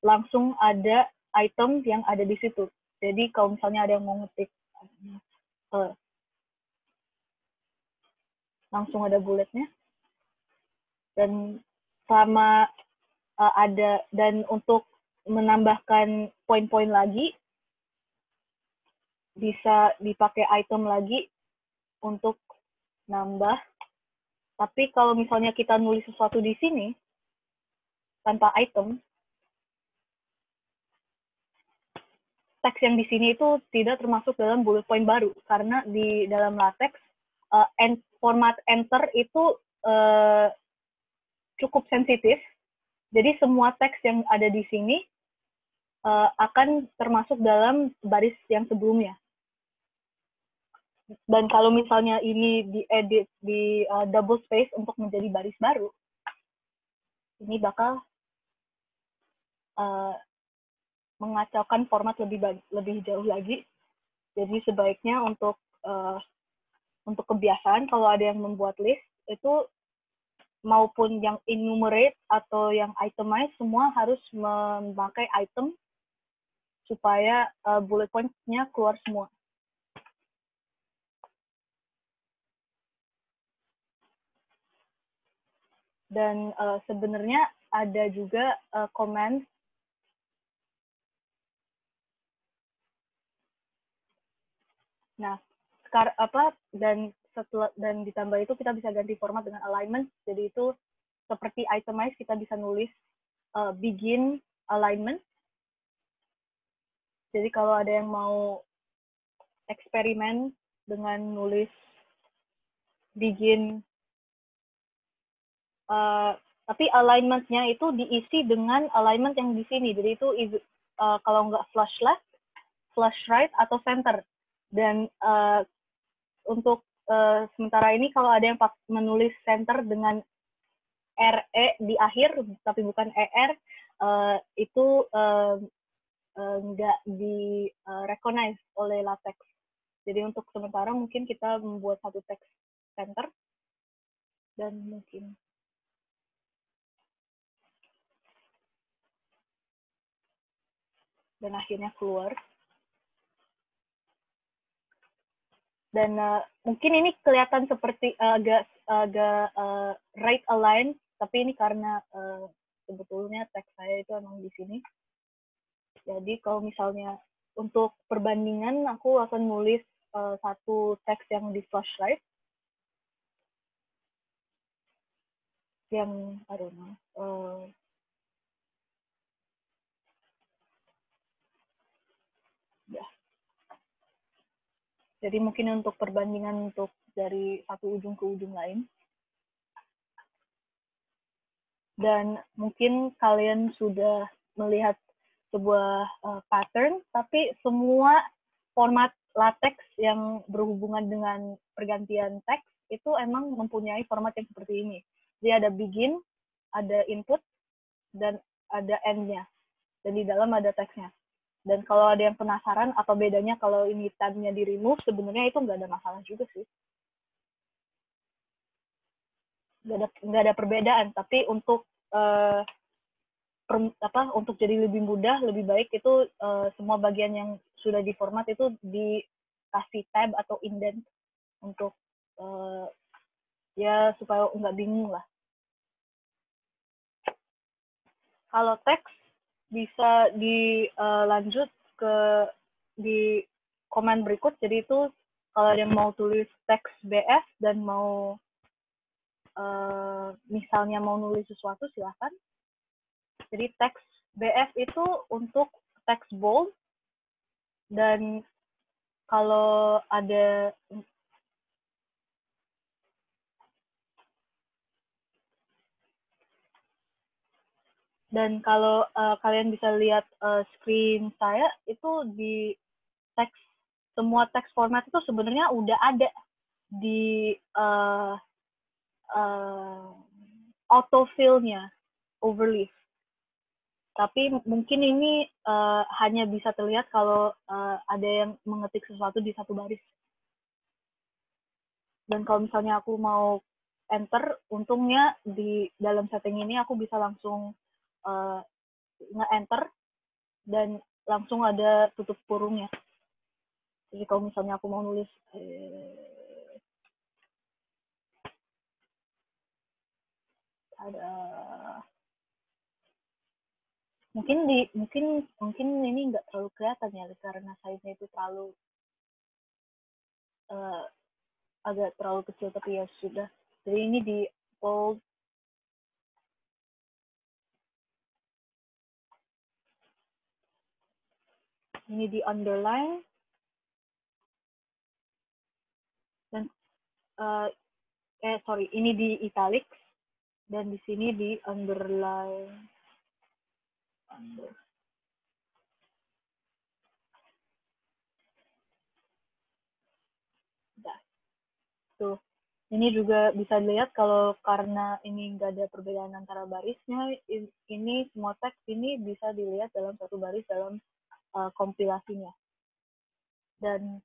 S1: langsung ada item yang ada di situ. Jadi kalau misalnya ada yang mau ngetik langsung ada bulletnya. Dan selama ada, dan untuk menambahkan poin-poin lagi, bisa dipakai item lagi untuk nambah. Tapi kalau misalnya kita nulis sesuatu di sini tanpa item, teks yang di sini itu tidak termasuk dalam bullet point baru, karena di dalam LaTeX format enter itu cukup sensitif. Jadi semua teks yang ada di sini akan termasuk dalam baris yang sebelumnya. Dan kalau misalnya ini diedit di double space untuk menjadi baris baru, ini bakal mengacaukan format lebih jauh lagi. Jadi sebaiknya untuk kebiasaan kalau ada yang membuat list itu maupun yang enumerate atau yang itemize semua harus memakai item supaya bullet point-nya keluar semua. Dan sebenarnya ada juga command dan ditambah itu kita bisa ganti format dengan alignment. Jadi itu seperti itemize kita bisa nulis begin alignment. Jadi kalau ada yang mau eksperimen dengan nulis begin, tapi alignment-nya itu diisi dengan alignment yang di sini. Jadi itu kalau nggak flush left, flush right, atau center. Dan untuk sementara ini kalau ada yang menulis center dengan RE di akhir, tapi bukan ER, itu nggak di-recognize oleh LaTeX. Jadi untuk sementara mungkin kita membuat satu text center, dan mungkin dan akhirnya keluar. Dan mungkin ini kelihatan seperti agak right align, tapi ini karena sebetulnya teks saya itu emang di sini. Jadi kalau misalnya untuk perbandingan, aku akan nulis satu teks yang di flush right, yang I don't know, ya. Jadi mungkin untuk perbandingan untuk dari satu ujung ke ujung lain. Dan mungkin kalian sudah melihat sebuah pattern, tapi semua format LaTeX yang berhubungan dengan pergantian teks itu emang mempunyai format yang seperti ini. Jadi ada begin, ada input, dan ada end-nya. Dan di dalam ada teksnya. Dan kalau ada yang penasaran apa bedanya kalau ini tab-nya di-remove, sebenarnya itu nggak ada masalah juga sih. Nggak ada perbedaan, tapi untuk untuk jadi lebih mudah, lebih baik itu semua bagian yang sudah diformat itu dikasih tab atau indent untuk ya supaya nggak bingung lah. Kalau teks bisa dilanjut di command berikut. Jadi itu kalau ada yang mau tulis teks BF dan mau misalnya mau nulis sesuatu, silahkan. Jadi teks BF itu untuk teks bold, dan kalau ada kalian bisa lihat screen saya, itu di teks, semua teks format itu sebenarnya udah ada di autofill-nya, overleaf. Tapi mungkin ini hanya bisa terlihat kalau ada yang mengetik sesuatu di satu baris. Dan kalau misalnya aku mau enter, untungnya di dalam setting ini aku bisa langsung nge-enter dan langsung ada tutup kurungnya. Jadi kalau misalnya aku mau nulis ada mungkin ini nggak terlalu kelihatan ya karena size-nya itu terlalu agak terlalu kecil, tapi ya sudah. Jadi ini di bold, ini di underline, dan ini di italics, dan di sini di underline. Tuh, ini juga bisa dilihat kalau karena ini nggak ada perbedaan antara barisnya, ini semua teks ini bisa dilihat dalam satu baris dalam kompilasinya. Dan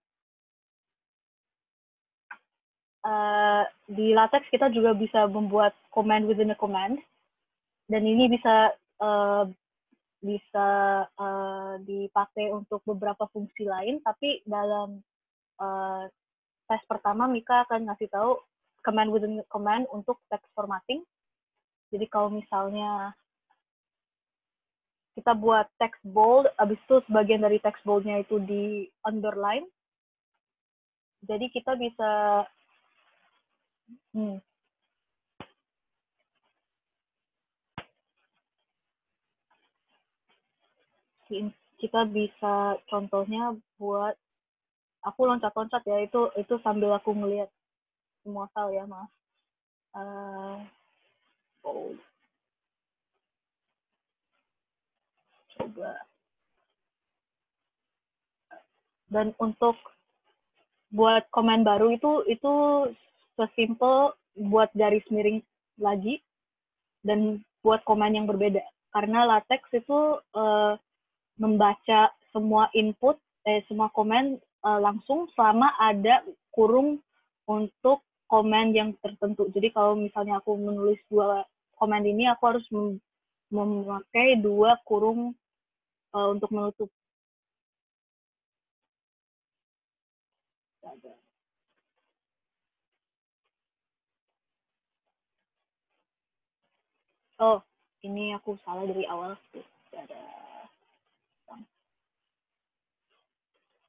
S1: di LaTeX kita juga bisa membuat command within a command, dan ini bisa dipakai untuk beberapa fungsi lain. Tapi dalam tes pertama Mika akan ngasih tahu command within a command untuk text formatting. Jadi kalau misalnya kita buat text bold, abis itu sebagian dari text boldnya itu di underline, jadi kita bisa kita bisa contohnya buat, aku loncat-loncat ya, itu sambil aku ngeliat semua file ya, maaf. Coba. Dan untuk buat komen baru itu sesimpel buat garis miring lagi dan buat komen yang berbeda. Karena LaTeX itu membaca semua input, semua komen langsung selama ada kurung untuk komen yang tertentu. Jadi kalau misalnya aku menulis 2 komen ini, aku harus memakai 2 kurung untuk menutup. Oh, ini aku salah dari awal.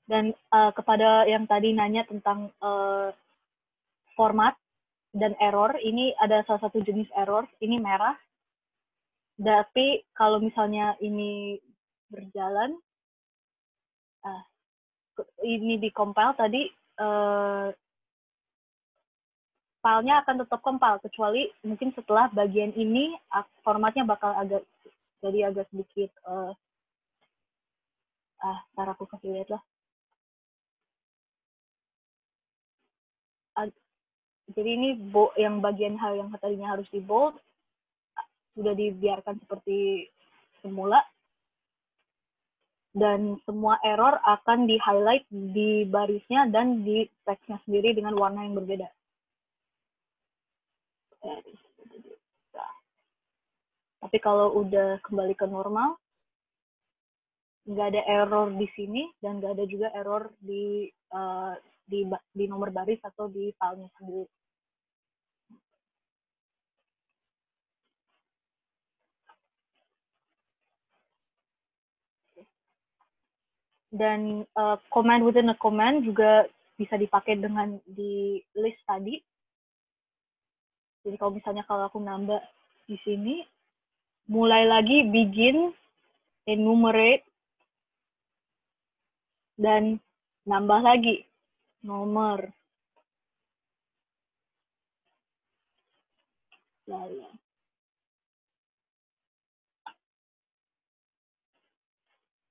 S1: Dan kepada yang tadi nanya tentang format dan error, ini ada salah satu jenis error, ini merah. Tapi kalau misalnya ini berjalan, ini di-compile tadi, filenya akan tetap compile, kecuali mungkin setelah bagian ini formatnya bakal agak sedikit, ntar aku kasih lihat lah. Jadi ini yang bagian hal yang tadinya harus di bold, sudah dibiarkan seperti semula, dan semua error akan di-highlight di barisnya dan di teksnya sendiri dengan warna yang berbeda. Tapi kalau udah kembali ke normal, nggak ada error di sini dan nggak ada juga error di nomor baris atau di filenya sendiri. Dan command within a command juga bisa dipakai dengan di list tadi. Jadi kalau misalnya aku nambah di sini, mulai lagi begin, enumerate, dan nambah lagi nomor. Lalu.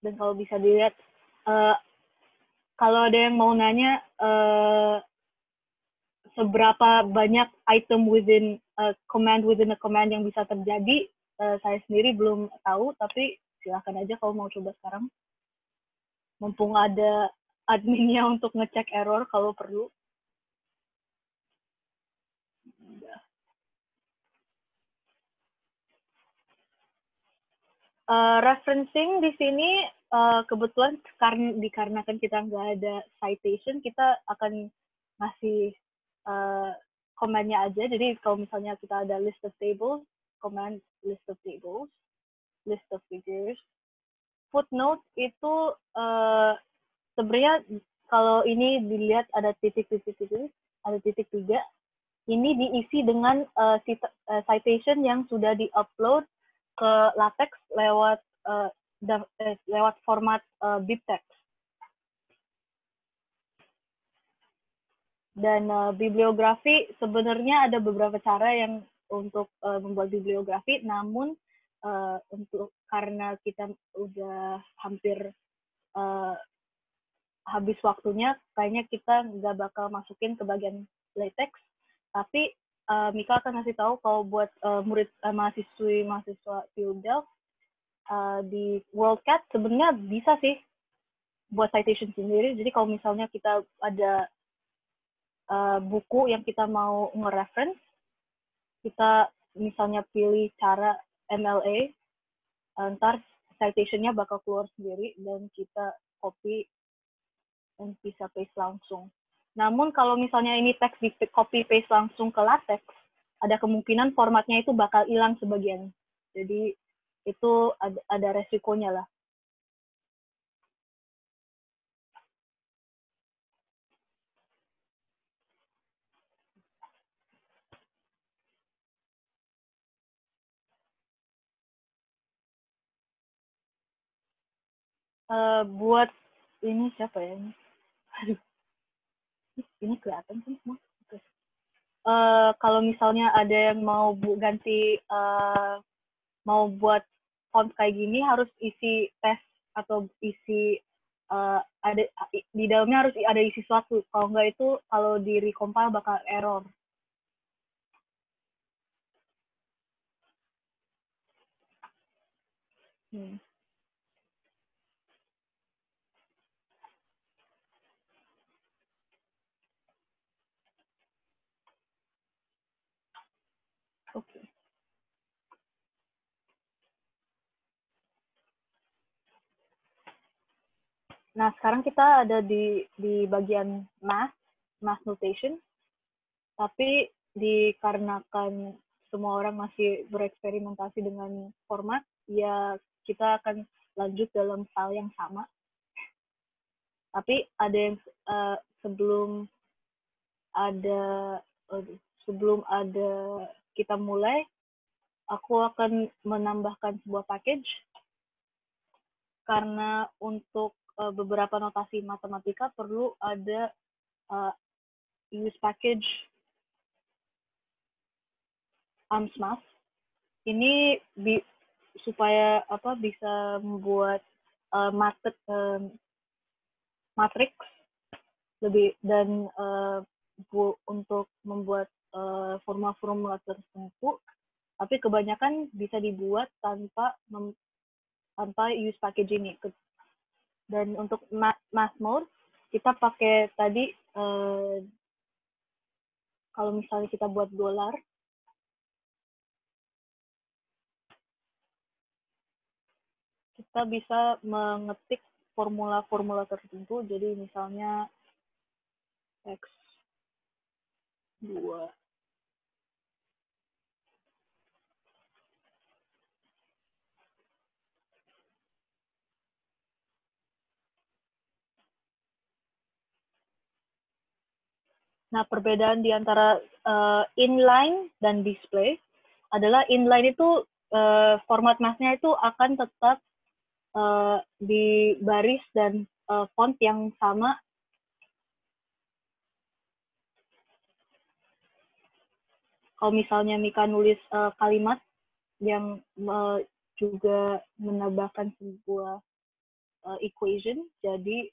S1: Dan kalau bisa dilihat, kalau ada yang mau nanya seberapa banyak item within command within a command yang bisa terjadi, saya sendiri belum tahu, tapi silakan aja kalau mau coba sekarang. Mumpung ada adminnya untuk ngecek error kalau perlu. Referencing di sini kebetulan dikarenakan kita nggak ada citation, kita akan ngasih command-nya aja. Jadi kalau misalnya kita ada list of tables, command list of tables, list of figures. Footnote itu sebenarnya kalau ini dilihat ada titik-titik, ada titik 3. Ini diisi dengan citation yang sudah di-upload ke LaTeX lewat format BibTeX. Dan bibliografi, sebenarnya ada beberapa cara yang untuk membuat bibliografi, namun karena kita udah hampir habis waktunya, kayaknya kita nggak bakal masukin ke bagian LaTeX. Tapi Mika akan ngasih tahu kalau buat mahasiswa FieldDelft di WorldCat sebenarnya bisa sih buat citation sendiri. Jadi kalau misalnya kita ada buku yang kita mau nge-reference, kita misalnya pilih cara MLA, ntar citation-nya bakal keluar sendiri dan kita copy dan bisa paste langsung. Namun kalau misalnya ini teks di copy paste langsung ke LaTeX, ada kemungkinan formatnya itu bakal hilang sebagian. Jadi itu ada resikonya lah. Buat ini siapa ya ini? Aduh, ini kelihatan sih semua. Kalau misalnya ada yang mau ganti mau buat font kayak gini harus isi test atau isi ada di dalamnya harus ada isi sesuatu. Kalau enggak itu kalau di recompile bakal error. Oke. Nah, sekarang kita ada di bagian math notation. Tapi dikarenakan semua orang masih bereksperimentasi dengan format, ya kita akan lanjut dalam style yang sama. Tapi ada yang sebelum ada kita mulai, aku akan menambahkan sebuah package karena untuk beberapa notasi matematika perlu ada use package AMSMath. Ini supaya bisa membuat matrix lebih dan untuk membuat formula-formula tertentu, tapi kebanyakan bisa dibuat tanpa use package ini. Dan untuk math mode kita pakai tadi kalau misalnya kita buat dolar, kita bisa mengetik formula-formula tertentu. Jadi misalnya X2 Nah, perbedaan di antara inline dan display adalah inline itu format math-nya itu akan tetap di baris dan font yang sama. Kalau misalnya Mika nulis kalimat yang juga menambahkan sebuah equation, jadi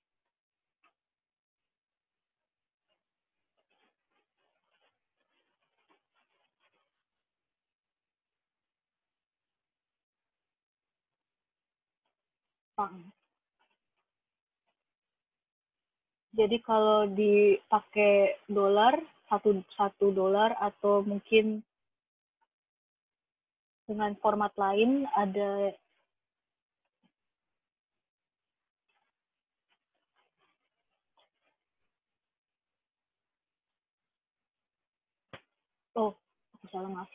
S1: jadi kalau dipakai dolar, satu dolar atau mungkin dengan format lain ada aku salah, maaf.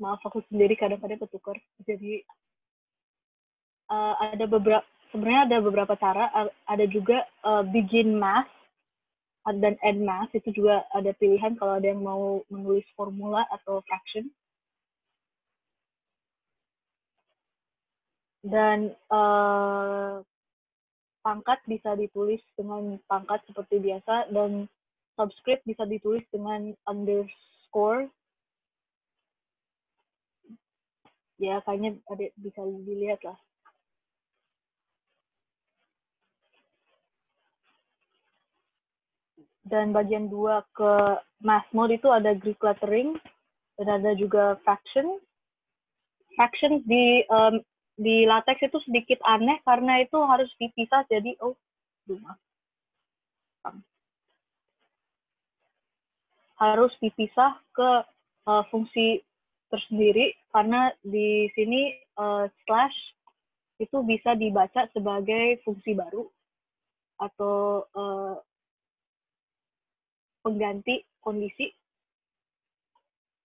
S1: Maaf, aku sendiri kadang-kadang ketukar. Jadi sebenarnya ada beberapa cara. Ada juga begin math dan end math, itu juga ada pilihan kalau ada yang mau menulis formula atau fraction. Dan pangkat bisa ditulis dengan pangkat seperti biasa, dan subscript bisa ditulis dengan underscore. Ya, kayaknya ada bisa dilihat lah. Dan bagian 2 ke mass mode itu ada Greek lettering dan ada juga fraction. Fraction di latex itu sedikit aneh karena itu harus dipisah, jadi harus dipisah ke fungsi tersendiri karena di sini slash itu bisa dibaca sebagai fungsi baru atau pengganti kondisi.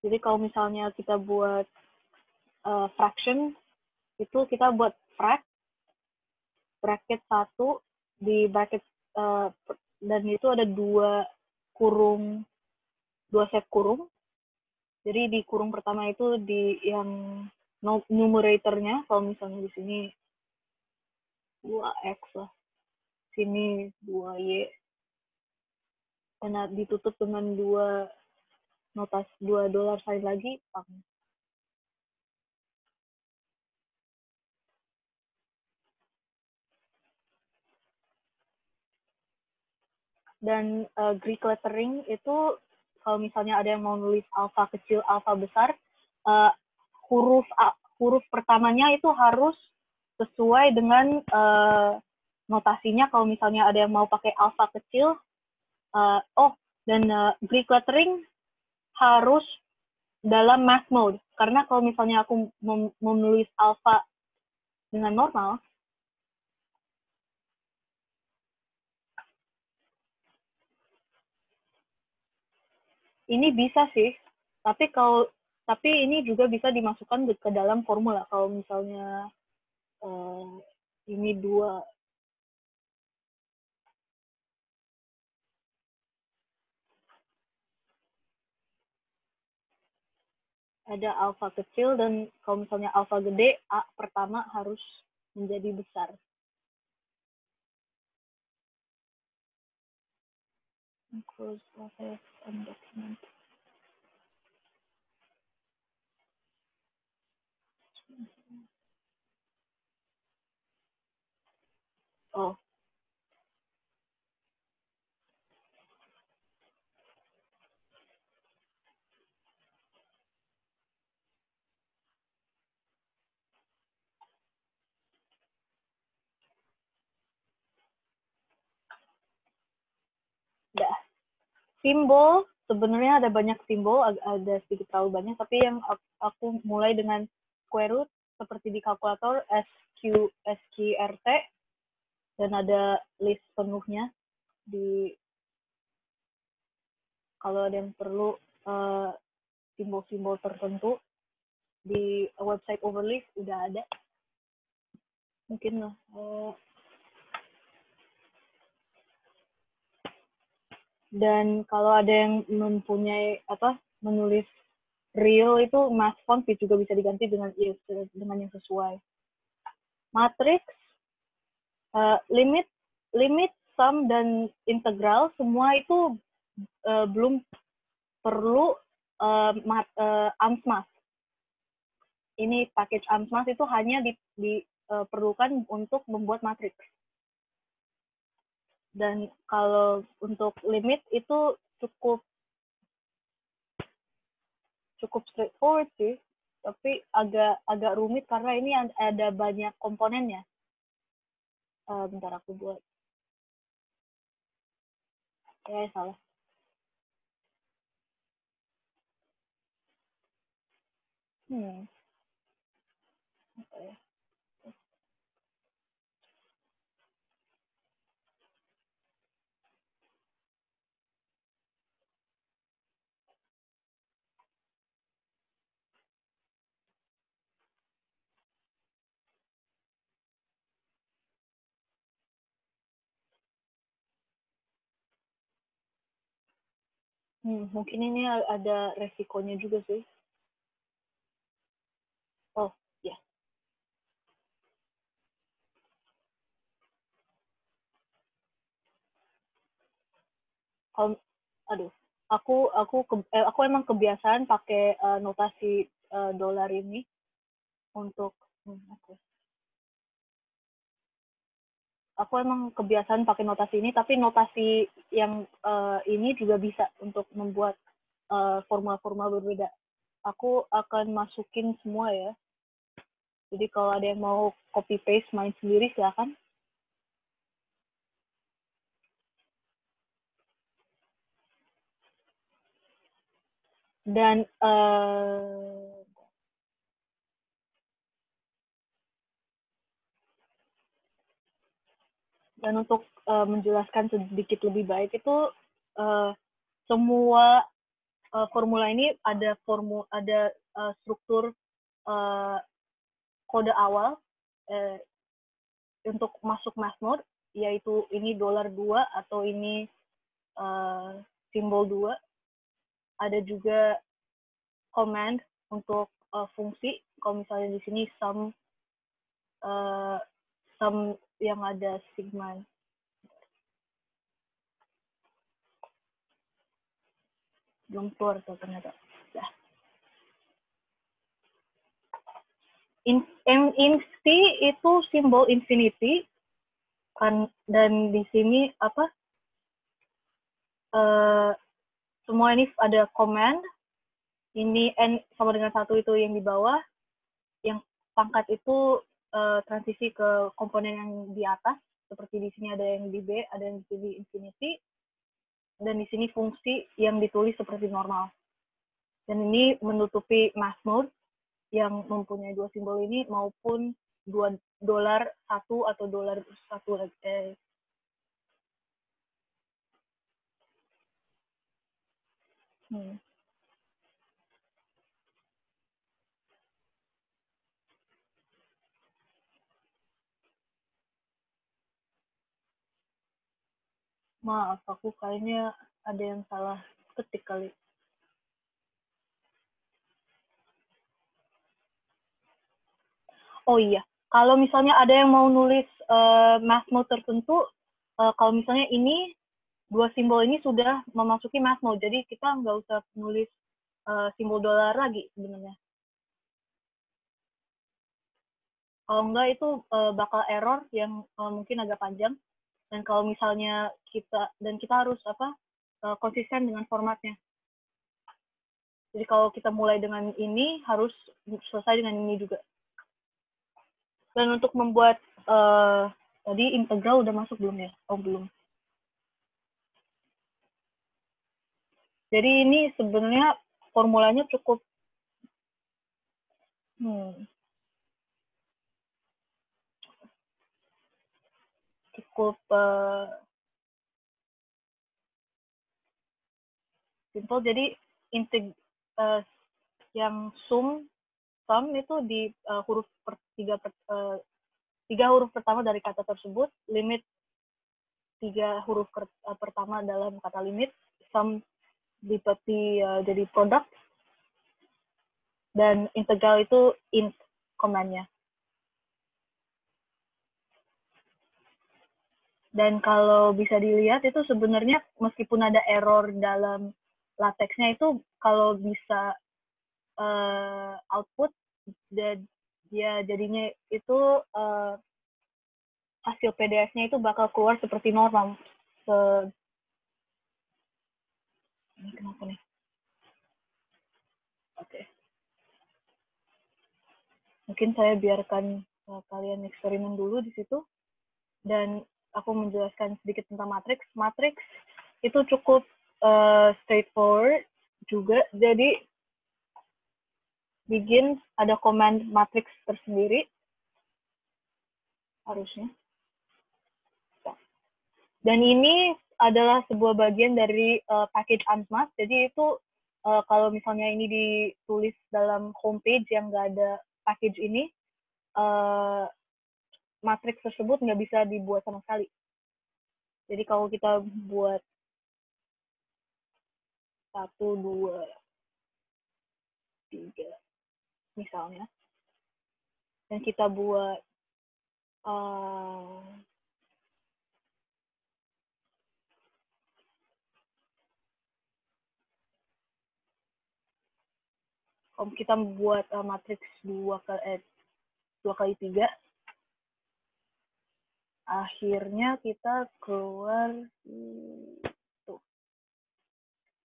S1: Jadi kalau misalnya kita buat fraction, itu kita buat bracket 1 di bracket dan itu ada dua set kurung. Jadi di kurung pertama itu di yang numeratornya, kalau misalnya di sini 2x lah, sini 2y, dan ditutup dengan dua dollar sign lagi, dan Greek lettering itu kalau misalnya ada yang mau nulis alfa kecil, alfa besar, huruf pertamanya itu harus sesuai dengan notasinya. Kalau misalnya ada yang mau pakai alfa kecil, dan Greek lettering harus dalam math mode. Karena kalau misalnya aku menulis alfa dengan normal, ini bisa sih, tapi ini juga bisa dimasukkan ke dalam formula. Kalau misalnya ini 2 ada alfa kecil, dan kalau misalnya alfa gede, A pertama harus menjadi besar. Oh. Udah. Simbol, sebenarnya ada banyak simbol, ada sedikit terlalu banyak, tapi yang aku mulai dengan square root, seperti di kalkulator, SQRT, dan ada list penuhnya. Kalau ada yang perlu simbol-simbol tertentu, di website Overleaf udah ada. Mungkin lah. Dan kalau ada yang mempunyai menulis real itu math font juga bisa diganti dengan yang sesuai. Matrix, limit, sum, dan integral semua itu belum perlu Amsmath. Ini package Amsmath itu hanya diperlukan untuk membuat matriks. Dan kalau untuk limit itu cukup straightforward sih, tapi agak rumit karena ini ada banyak komponennya. Bentar aku buat. Salah. Okay. Mungkin ini ada resikonya juga sih. Oh, ya. Aku emang kebiasaan pakai notasi dolar ini. untuk aku emang kebiasaan pakai notasi ini, tapi notasi yang ini juga bisa untuk membuat formula-formula berbeda. Aku akan masukin semua ya. Jadi kalau ada yang mau copy paste main sendiri silakan. Dan untuk menjelaskan sedikit lebih baik itu semua formula ini ada struktur kode awal untuk masuk Massmode, yaitu ini $2 atau ini simbol 2. Ada juga command untuk fungsi. Kalau misalnya di sini sum yang ada sigma. Belum keluar tuh ternyata. Nah. Inst itu simbol infinity kan, dan di sini apa? Semua ini ada command. Ini n sama dengan 1 itu yang di bawah. Yang pangkat itu transisi ke komponen yang di atas. Seperti di sini ada yang di B, ada yang di infinity. Dan di sini fungsi yang ditulis seperti normal. Dan ini menutupi Massmode yang mempunyai 2 simbol ini maupun $1 atau $1. Maaf, aku kayaknya ada yang salah ketik kali. Oh iya, kalau misalnya ada yang mau nulis Massmode tertentu, kalau misalnya ini 2 simbol ini sudah memasuki Massmode, jadi kita nggak usah nulis simbol $$ lagi sebenarnya. Kalau enggak itu bakal error yang mungkin agak panjang. Dan kalau misalnya kita harus konsisten dengan formatnya. Jadi kalau kita mulai dengan ini harus selesai dengan ini juga. Dan untuk membuat tadi integral udah masuk belum ya? Oh belum. Jadi ini sebenarnya formulanya cukup simple. Jadi yang sum itu di huruf tiga huruf pertama dari kata tersebut, limit 3 huruf pertama dalam kata limit, sum dipetik jadi produk, dan integral itu int command-nya. Dan kalau bisa dilihat itu sebenarnya meskipun ada error dalam latexnya itu kalau bisa output dan dia jadinya itu hasil PDF-nya itu bakal keluar seperti normal. Ini kenapa nih? Oke. Mungkin saya biarkan kalian eksperimen dulu di situ. Dan aku menjelaskan sedikit tentang matriks. Matriks itu cukup straightforward juga. Jadi begin ada command matriks tersendiri harusnya. Dan ini adalah sebuah bagian dari package Unsmask. Jadi itu kalau misalnya ini ditulis dalam homepage yang nggak ada package ini, matriks tersebut nggak bisa dibuat sama sekali. Jadi kalau kita buat 1, 2, 3 misalnya, dan kita buat matriks 2 kali 2x3. Akhirnya kita keluar tuh.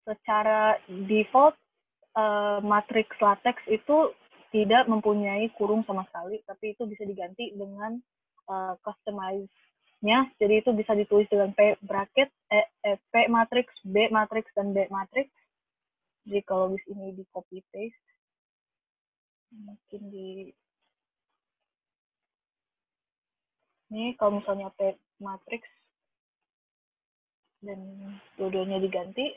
S1: Secara default matriks latex itu tidak mempunyai kurung sama sekali, tapi itu bisa diganti dengan customize-nya. Jadi itu bisa ditulis dengan P bracket, P matrix, B matrix, dan B matrix. Jadi kalau di sini di copy paste, mungkin di ini kalau misalnya P matrix dan dua-duanya diganti.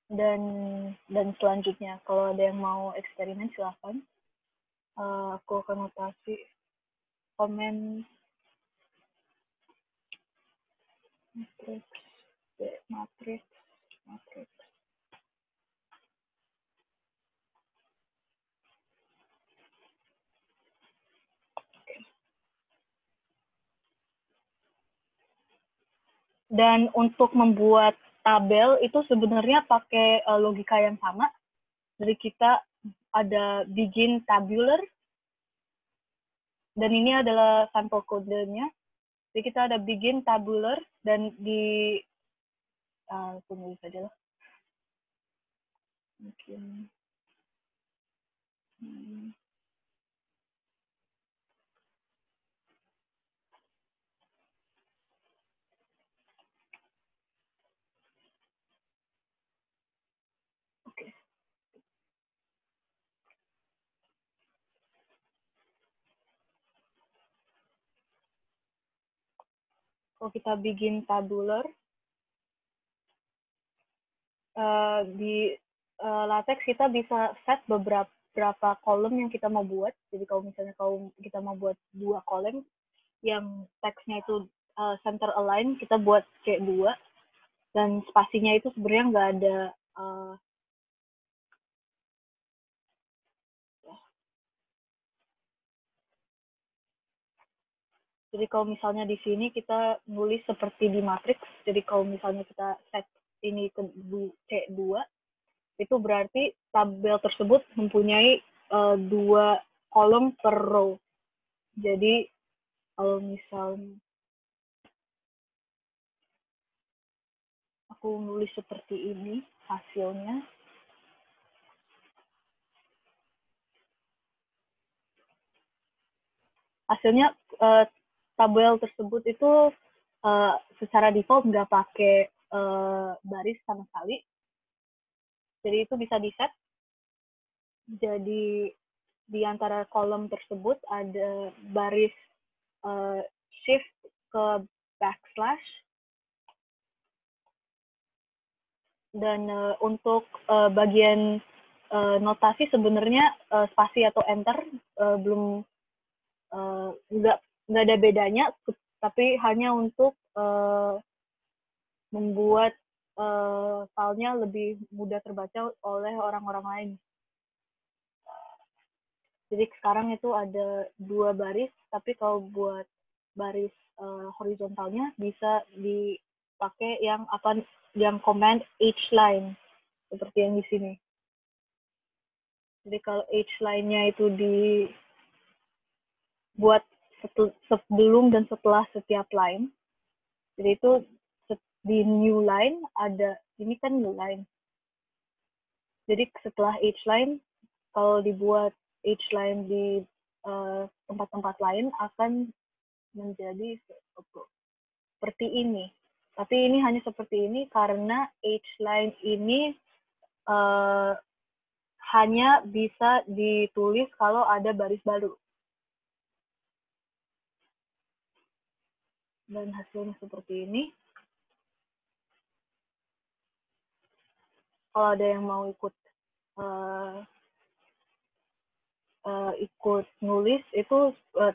S1: Dan selanjutnya kalau ada yang mau eksperimen silahkan. Aku akan notasi komen matrix, B matrix, matrix. Dan untuk membuat tabel itu sebenarnya pakai logika yang sama. Jadi kita ada begin tabular, dan ini adalah sampel kodenya. Jadi kita ada begin tabular, dan di tunggu saja lah. Mungkin oke. Kalau kita begin tabular, di latex kita bisa set beberapa kolom yang kita mau buat. Jadi kalau misalnya kita mau buat 2 kolom yang teksnya itu center align, kita buat C2, dan spasinya itu sebenarnya nggak ada jadi kalau misalnya di sini kita nulis seperti di matriks, jadi kalau misalnya kita set ini ke C2, itu berarti tabel tersebut mempunyai 2 kolom per row. Jadi kalau misalnya aku nulis seperti ini hasilnya, tabel tersebut itu secara default nggak pakai baris sama sekali. Jadi itu bisa di-set. Jadi di antara kolom tersebut ada baris shift ke backslash. Dan untuk bagian notasi sebenarnya spasi atau enter belum nggak ada bedanya, tapi hanya untuk membuat filenya lebih mudah terbaca oleh orang-orang lain. Jadi sekarang itu ada 2 baris, tapi kalau buat baris horizontalnya bisa dipakai yang command hline seperti yang di sini. Jadi kalau hline-nya itu dibuat sebelum dan setelah setiap line. Jadi itu di new line ada, ini kan new line. Jadi setelah hline, kalau dibuat hline di tempat-tempat lain akan menjadi seperti ini. Tapi ini hanya seperti ini karena hline ini hanya bisa ditulis kalau ada baris baru. Dan hasilnya seperti ini. Kalau ada yang mau ikut nulis, itu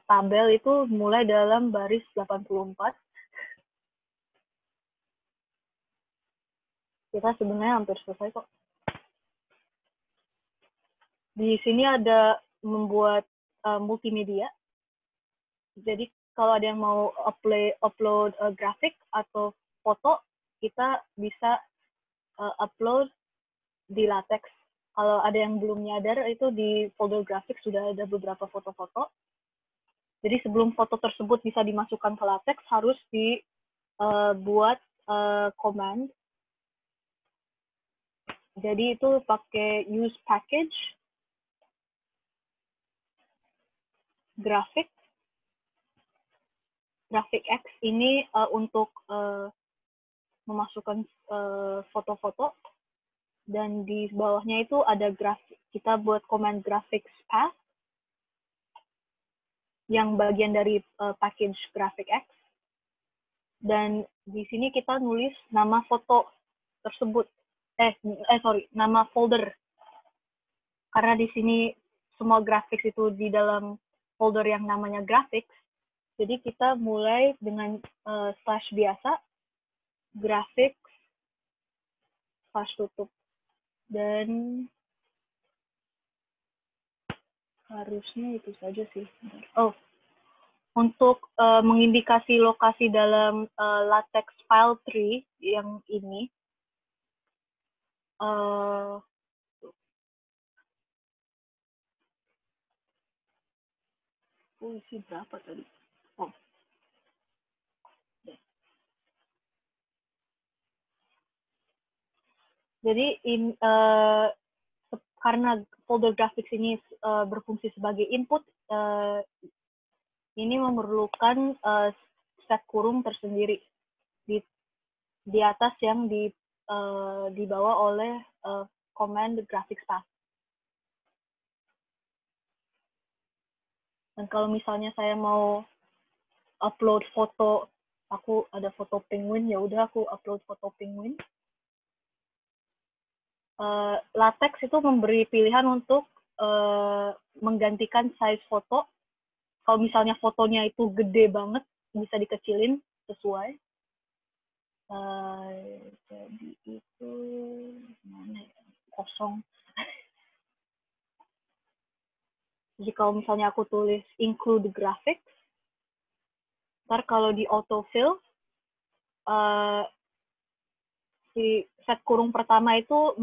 S1: tabel itu mulai dalam baris 84. Kita sebenarnya hampir selesai kok. Di sini ada membuat multimedia. Jadi kalau ada yang mau upload grafik atau foto, kita bisa upload di latex. kalau ada yang belum nyadar, itu di folder grafik sudah ada beberapa foto-foto. Jadi sebelum foto tersebut bisa dimasukkan ke LaTeX, harus dibuat command. Jadi itu pakai use package, graphic X ini untuk memasukkan foto-foto, dan di bawahnya itu ada grafik. Kita buat command graphics path yang bagian dari package graphic X, dan di sini kita nulis nama foto tersebut. Nama folder. Karena di sini semua graphics itu di dalam folder yang namanya graphics. Jadi kita mulai dengan slash biasa, graphics, slash tutup. Dan harusnya itu saja sih. Untuk mengindikasi lokasi dalam LaTeX file tree yang ini, isi berapa tadi? Jadi karena folder graphics ini berfungsi sebagai input, ini memerlukan set kurung tersendiri di atas yang dibawa oleh command graphics path. Dan kalau misalnya saya mau upload foto, aku ada foto penguin, ya udah aku upload foto penguin. LaTeX itu memberi pilihan untuk menggantikan size foto. Kalau misalnya fotonya itu gede banget, bisa dikecilin sesuai. Jadi itu mana ya? Kosong. Jadi kalau misalnya aku tulis include graphics, ntar kalau di autofill, si set kurung pertama itu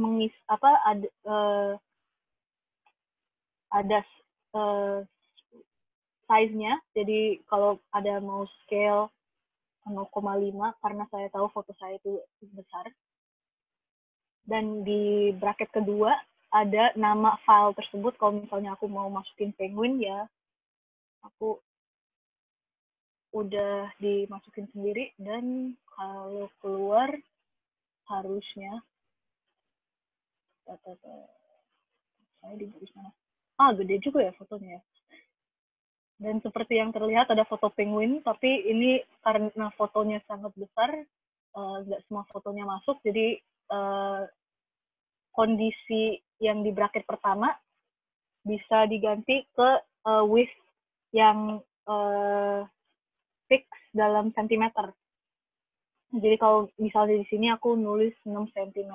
S1: ada size-nya. Jadi kalau ada mau scale 0,5, karena saya tahu foto saya itu besar. Dan di bracket kedua ada nama file tersebut. Kalau misalnya aku mau masukin penguin, ya aku udah dimasukin sendiri. Dan kalau keluar harusnya saya di sana. Gede juga ya fotonya ya. Dan seperti yang terlihat ada foto penguin, tapi ini karena fotonya sangat besar, nggak semua fotonya masuk. Jadi kondisi yang di bracket pertama bisa diganti ke width yang fix dalam sentimeter. Jadi kalau misalnya di sini aku nulis 6 cm,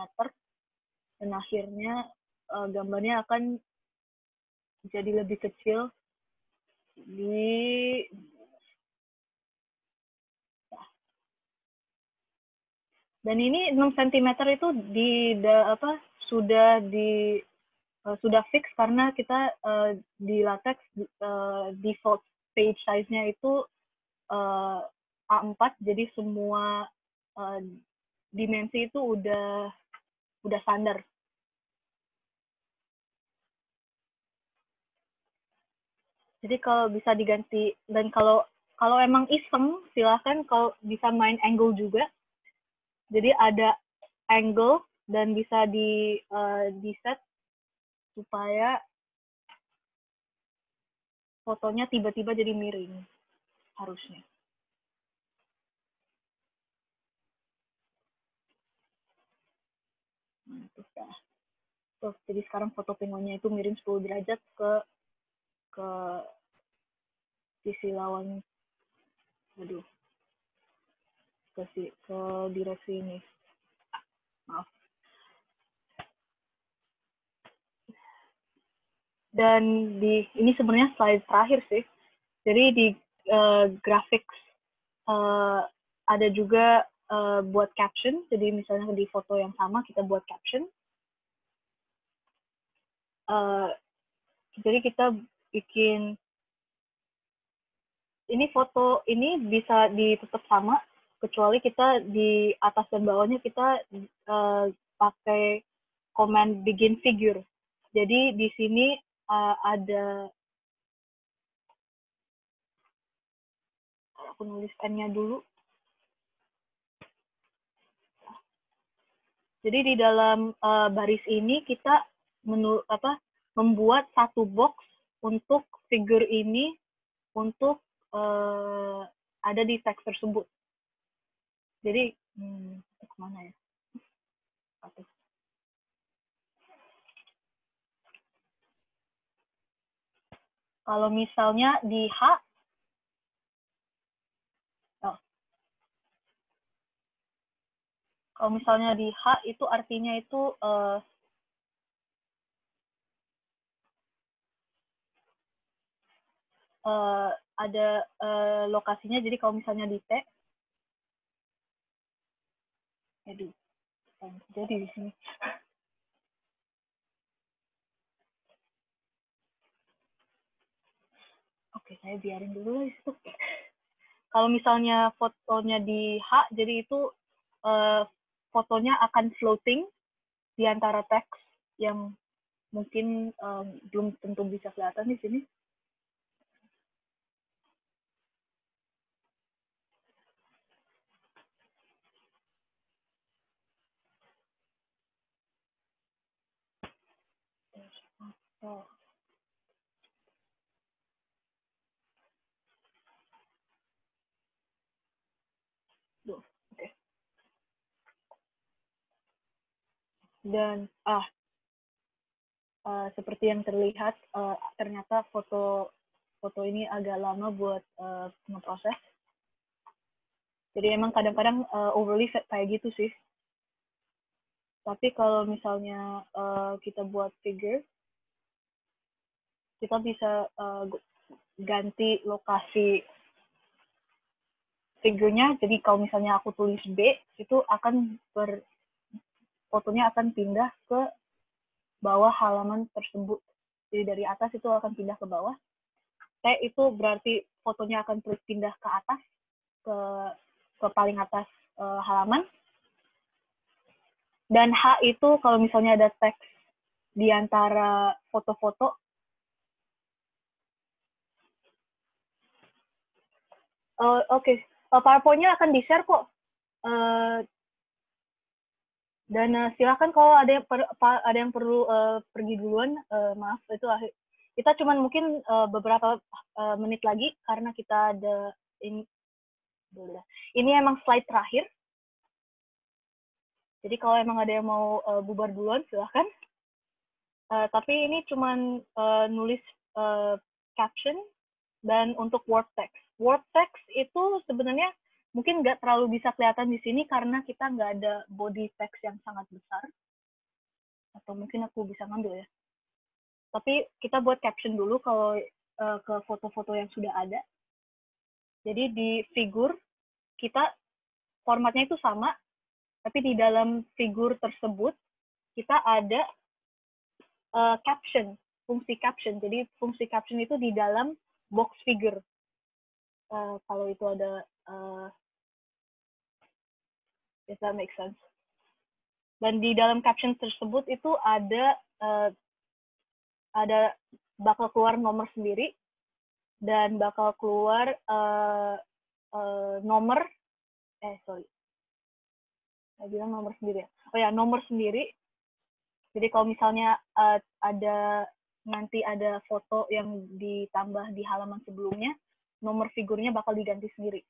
S1: dan akhirnya gambarnya akan jadi lebih kecil dan ini 6 cm itu sudah fix karena kita di LaTeX default page size-nya itu A4, jadi semua dimensi itu udah standar. Jadi kalau bisa diganti, dan kalau emang iseng, silahkan kalau bisa main angle juga. Jadi ada angle dan bisa di set supaya fotonya tiba-tiba jadi miring harusnya. Jadi sekarang foto penguinnya itu miring 10 derajat ke sisi lawan. Ke direksi ini. Maaf. Dan ini sebenarnya slide terakhir sih. Jadi di graphics ada juga buat caption. Jadi misalnya di foto yang sama kita buat caption. Jadi kita bikin ini foto ini bisa ditutup sama, kecuali kita di atas dan bawahnya kita pakai command begin figure. Jadi di sini ada, aku nulis N-nya dulu. Jadi di dalam baris ini kita membuat satu box untuk figure ini untuk ada di teks tersebut. Jadi kemana ya? Kalau misalnya di H, kalau misalnya di H itu artinya itu ada lokasinya. Jadi kalau misalnya di T, jadi di sini. Oke, saya biarin dulu itu. Kalau misalnya fotonya di H, jadi itu fotonya akan floating di antara teks yang mungkin belum tentu bisa kelihatan di sini. Oke. Dan seperti yang terlihat, ternyata foto ini agak lama buat ngeproses. Jadi emang kadang-kadang overly kayak gitu sih. Tapi kalau misalnya kita buat figure, kita bisa ganti lokasi figurnya. Jadi kalau misalnya aku tulis B, itu akan fotonya akan pindah ke bawah halaman tersebut. Jadi dari atas itu akan pindah ke bawah. T itu berarti fotonya akan terus pindah ke atas, ke paling atas halaman. Dan H itu kalau misalnya ada teks di antara foto-foto, oke. PowerPoint-nya akan di-share kok. Dan silakan kalau ada yang perlu pergi duluan, maaf itu kita cuman mungkin beberapa menit lagi karena kita ada ini emang slide terakhir. Jadi kalau emang ada yang mau bubar duluan silakan. Tapi ini cuman nulis caption dan untuk word text. Word text itu sebenarnya mungkin nggak terlalu bisa kelihatan di sini karena kita nggak ada body text yang sangat besar. Atau mungkin aku bisa ngambil ya. Tapi kita buat caption dulu kalau ke foto-foto yang sudah ada. Jadi di figur kita formatnya itu sama, tapi di dalam figur tersebut kita ada caption, fungsi caption. Jadi fungsi caption itu di dalam box figure. Kalau itu ada, if that makes sense. Dan di dalam caption tersebut itu ada bakal keluar nomor sendiri dan bakal keluar nomor, saya bilang nomor sendiri ya. Oh ya, nomor sendiri. Jadi kalau misalnya nanti ada foto yang ditambah di halaman sebelumnya, nomor figurnya bakal diganti sendiri.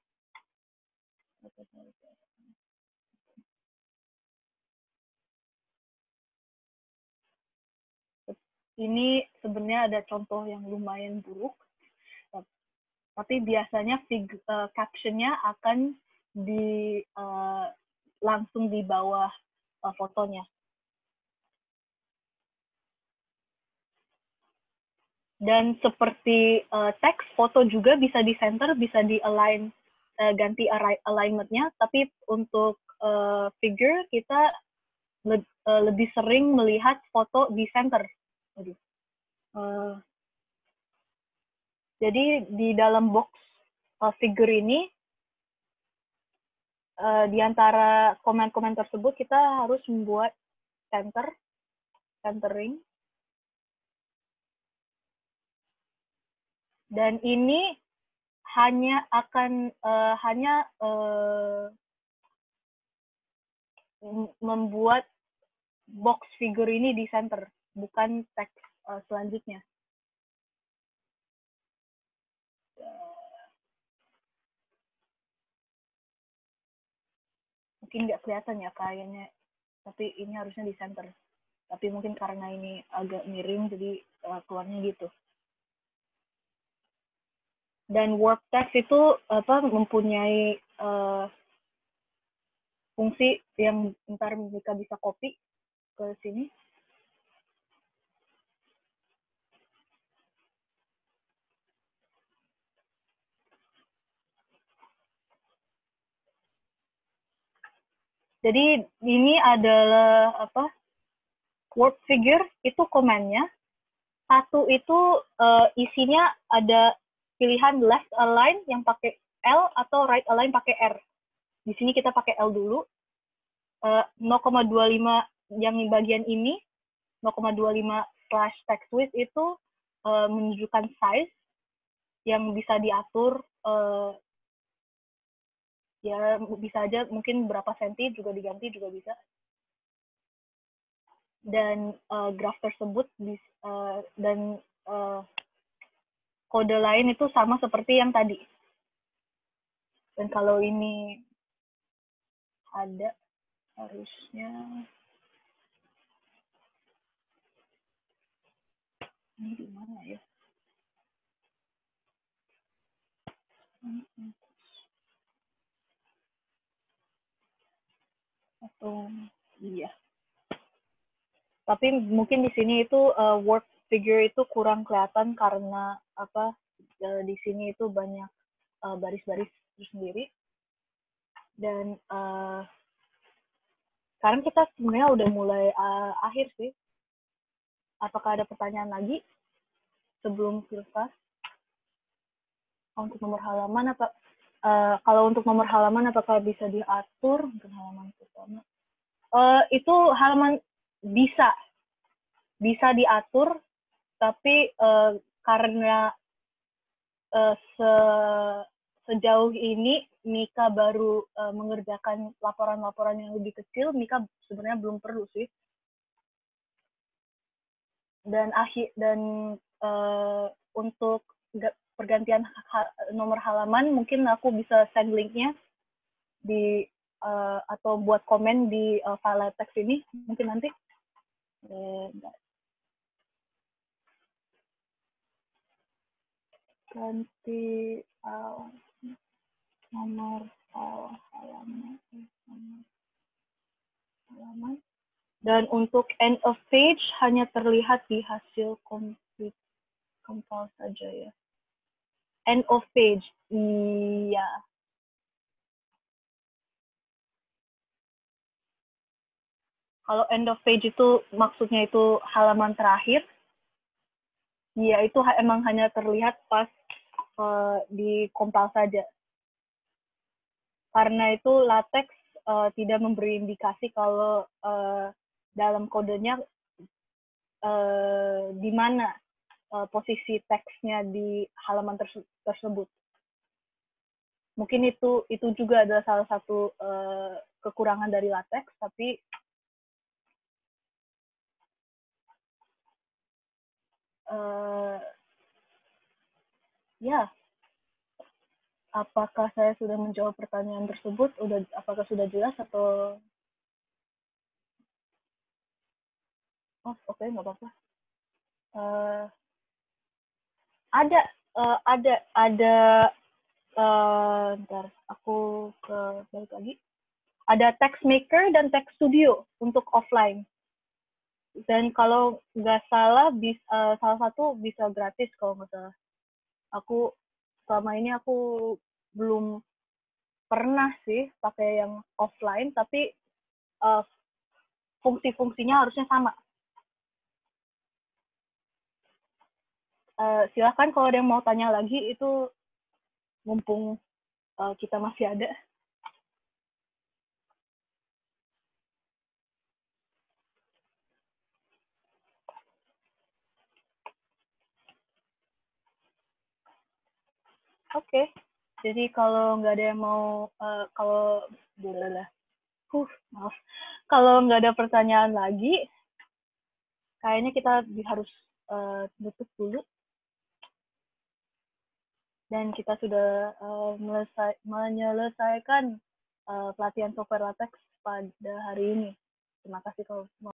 S1: Ini sebenarnya ada contoh yang lumayan buruk, tapi biasanya captionnya akan langsung di bawah fotonya. Dan seperti teks, foto juga bisa di center, bisa di align, ganti alignment-nya, tapi untuk figure kita lebih sering melihat foto di center. Jadi di dalam box figure ini, di antara komen-komen tersebut kita harus membuat centering. Dan ini hanya akan membuat box figure ini di center, bukan teks selanjutnya. Mungkin nggak kelihatan ya kayaknya, tapi ini harusnya di center. Tapi mungkin karena ini agak miring, jadi keluarnya gitu. Dan work text itu mempunyai fungsi yang ntar mereka bisa copy ke sini. Jadi ini adalah word figure itu komennya. Satu itu isinya ada pilihan left align yang pakai L atau right align pakai R. Di sini kita pakai L dulu. 0,25 yang bagian ini, 0,25/text width itu menunjukkan size yang bisa diatur, ya bisa aja mungkin berapa senti juga diganti juga bisa. Dan graf tersebut dan kode lain itu sama seperti yang tadi. Dan kalau ini ada, harusnya ini di mana ya? Atau iya. Tapi mungkin di sini itu word figure itu kurang kelihatan karena di sini itu banyak baris-baris sendiri. Dan sekarang kita sebenarnya udah mulai akhir sih. Apakah ada pertanyaan lagi sebelum filsafat? Untuk nomor halaman kalau untuk nomor halaman apakah bisa diatur untuk halaman pertama? Itu halaman bisa diatur, tapi karena sejauh ini Mika baru mengerjakan laporan-laporan yang lebih kecil, Mika sebenarnya belum perlu sih. Dan untuk pergantian nomor halaman mungkin aku bisa send linknya di atau buat komen di file teks ini mungkin nanti. Ganti nomor halaman. Dan untuk end of page hanya terlihat di hasil compile saja ya. End of page, iya. Kalau end of page itu maksudnya itu halaman terakhir, ya itu emang hanya terlihat pas di compile saja. Karena itu LaTeX tidak memberi indikasi kalau dalam kodenya di mana posisi teksnya di halaman tersebut. Mungkin itu juga adalah salah satu kekurangan dari LaTeX, tapi ya, apakah saya sudah menjawab pertanyaan tersebut? Apakah sudah jelas atau? Oh, oke, nggak apa-apa. Ntar aku balik lagi. Ada text maker dan text studio untuk offline. Dan kalau nggak salah, salah satu bisa gratis kalau nggak salah. Selama ini aku belum pernah sih pakai yang offline, tapi fungsi-fungsinya harusnya sama. Silahkan kalau ada yang mau tanya lagi, itu mumpung kita masih ada. Oke. Jadi kalau nggak ada yang mau, kalau maaf, kalau nggak ada pertanyaan lagi, kayaknya kita harus tutup dulu. Dan kita sudah menyelesaikan pelatihan software LaTeX pada hari ini. Terima kasih kalau